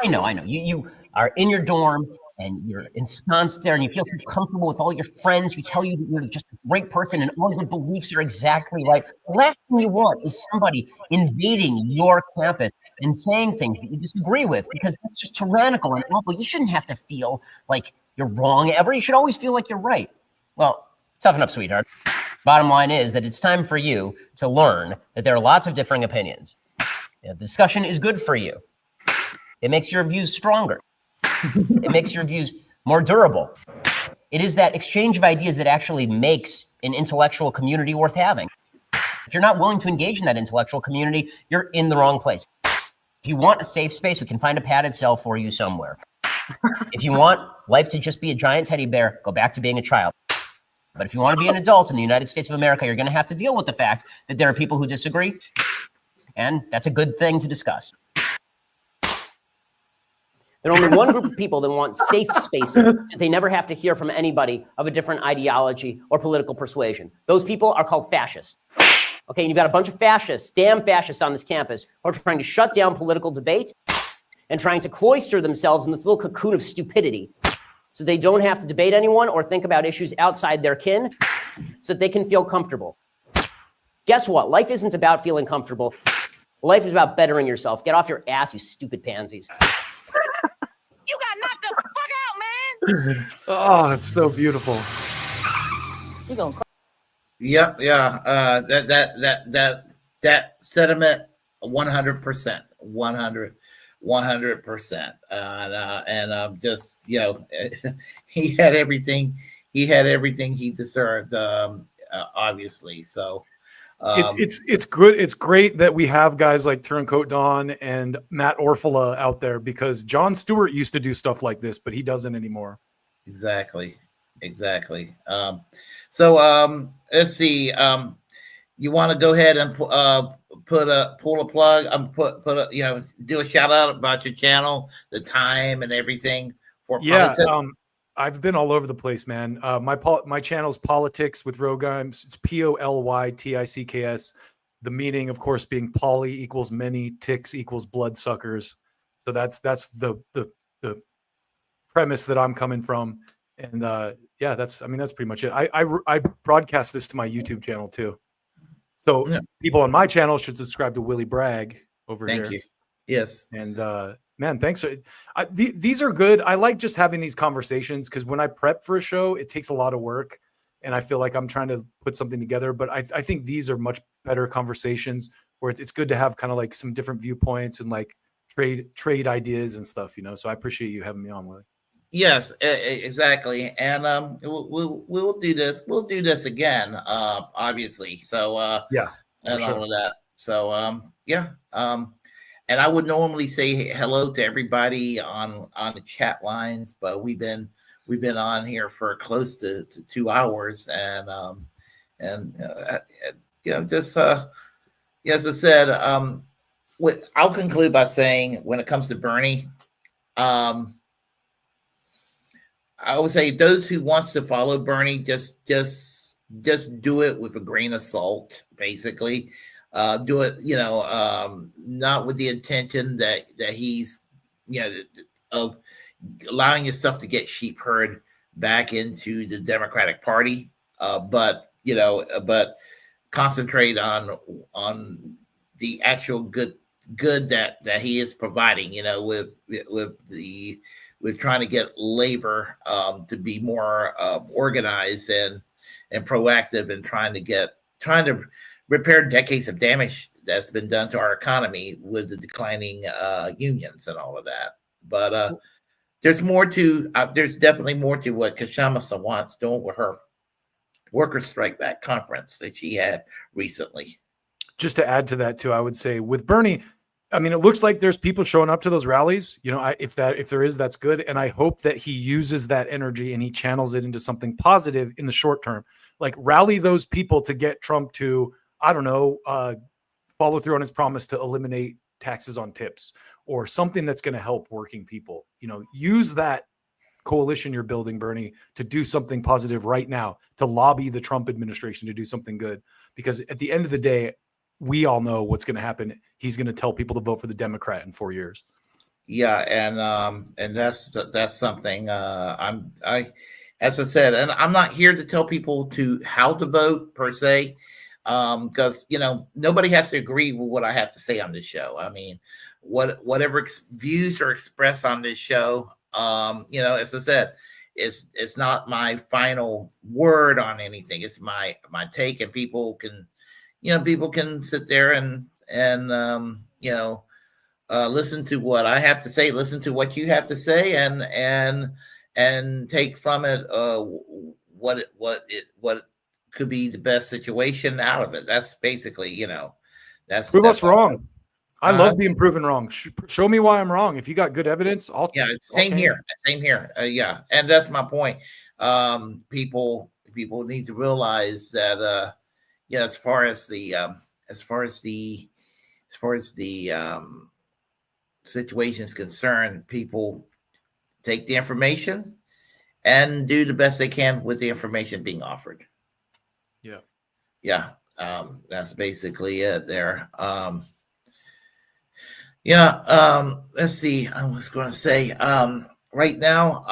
I know. You are in your dorm and you're ensconced there and you feel so comfortable with all your friends who tell you that you're just a great person and all your beliefs are exactly right. The last thing you want is somebody invading your campus and saying things that you disagree with, because that's just tyrannical and awful. You shouldn't have to feel like you're wrong ever. You should always feel like you're right. Well, toughen up, sweetheart. Bottom line is that it's time for you to learn that there are lots of differing opinions. The discussion is good for you. It makes your views stronger. It makes your views more durable. It is that exchange of ideas that actually makes an intellectual community worth having. If you're not willing to engage in that intellectual community, you're in the wrong place. If you want a safe space, we can find a padded cell for you somewhere. If you want life to just be a giant teddy bear, go back to being a child. But if you want to be an adult in the United States of America, you're going to have to deal with the fact that there are people who disagree. And that's a good thing to discuss. There are only one group of people that want safe spaces so they never have to hear from anybody of a different ideology or political persuasion. Those people are called fascists. Okay, and you've got a bunch of fascists, damn fascists on this campus, who are trying to shut down political debate and trying to cloister themselves in this little cocoon of stupidity so they don't have to debate anyone or think about issues outside their kin so that they can feel comfortable. Guess what? Life isn't about feeling comfortable. Life is about bettering yourself. Get off your ass, you stupid pansies. You got knocked the fuck out, man! Oh, it's so beautiful. You gonna cry? Yep, yeah. That sentiment, 100%, 100%. And just he had everything. He had everything he deserved. Obviously, so. It's good. It's great that we have guys like Turncoat Don and Matt Orfala out there, because Jon Stewart used to do stuff like this, but he doesn't anymore. Exactly. So let's see. You want to go ahead and pull a plug? Do a shout out about your channel, the time and everything for politics. I've been all over the place, man. My channel's Politics with Rogimes. It's POLYTICKS. The meaning, of course, being poly equals many, ticks equals bloodsuckers. So that's the premise that I'm coming from. And that's pretty much it. I broadcast this to my YouTube channel too. So people on my channel should subscribe to Willy Bragg over here. Thank you. Yes. And man, thanks. These are good. I like just having these conversations, because when I prep for a show, it takes a lot of work, and I feel like I'm trying to put something together. But I think these are much better conversations where it's good to have kind of like some different viewpoints and like trade ideas and stuff, So I appreciate you having me on, Willy. Yes, exactly. And we'll do this. We'll do this again, obviously. So and all of that. So and I would normally say hello to everybody on the chat lines, but we've been on here for close to 2 hours, and just as I said, I'll conclude by saying, when it comes to Bernie, I would say those who wants to follow Bernie, just just do it with a grain of salt, basically. Do it, not with the intention that he's, of allowing yourself to get sheep herd back into the Democratic Party, but concentrate on the actual good that he is providing, with trying to get labor to be more organized and proactive, and trying to repair decades of damage that's been done to our economy with the declining unions and all of that. But there's definitely more to what Kashama wants doing with her workers' strike back conference that she had recently. Just to add to that too, I would say with Bernie, I mean, it looks like there's people showing up to those rallies. If there is, that's good. And I hope that he uses that energy and he channels it into something positive in the short term. Like rally those people to get Trump to, I don't know, follow through on his promise to eliminate taxes on tips or something that's going to help working people. Use that coalition you're building, Bernie, to do something positive right now, to lobby the Trump administration to do something good. Because at the end of the day, we all know what's going to happen. He's going to tell people to vote for the Democrat in 4 years. Yeah, and that's something as I said, and I'm not here to tell people how to vote per se, because nobody has to agree with what I have to say on this show. I mean, whatever views are expressed on this show, as I said, it's not my final word on anything. It's my take, and people can sit there and listen to what I have to say, listen to what you have to say, and take from it what could be the best situation out of it. That's basically, that's prove us wrong. I love being proven wrong. Show me why I'm wrong. If you got good evidence, same here. Yeah, and that's my point. People need to realize that. As far as the situation is concerned, people take the information and do the best they can with the information being offered. Yeah. That's basically it there. Let's see. I was going to say, right now,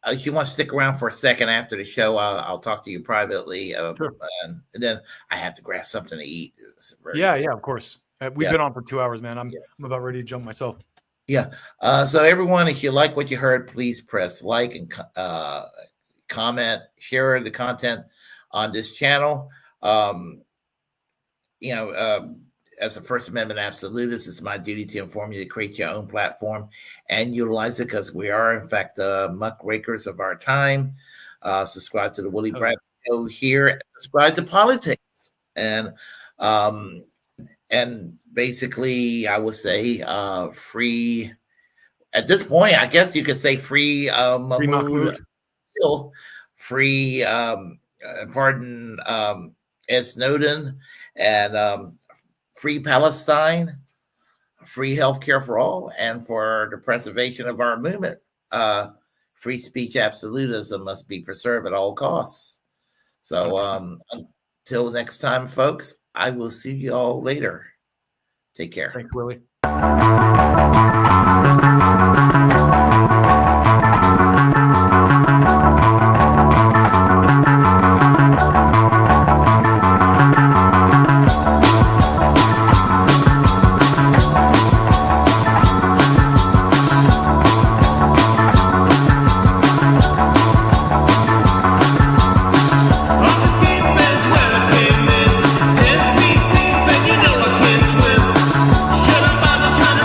if you want to stick around for a second after the show, I'll talk to you privately. Sure. And then I have to grab something to eat. Yeah, of course. We've been on for 2 hours, man. I'm about ready to jump myself. Yeah. So everyone, if you like what you heard, please press like and comment, share the content on this channel. As a First Amendment absolutist, it's my duty to inform you to create your own platform and utilize it, because we are, in fact, muckrakers of our time. Subscribe to the Willy Bragg show here. Subscribe to politics, and basically, I would say free. At this point, I guess you could say free Mahmoud, free pardon Ed Snowden, and free Palestine, free healthcare for all, and for the preservation of our movement. Free speech absolutism must be preserved at all costs. So until next time, folks, I will see you all later. Take care. Thanks, Willie. Trying to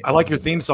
I like your theme song.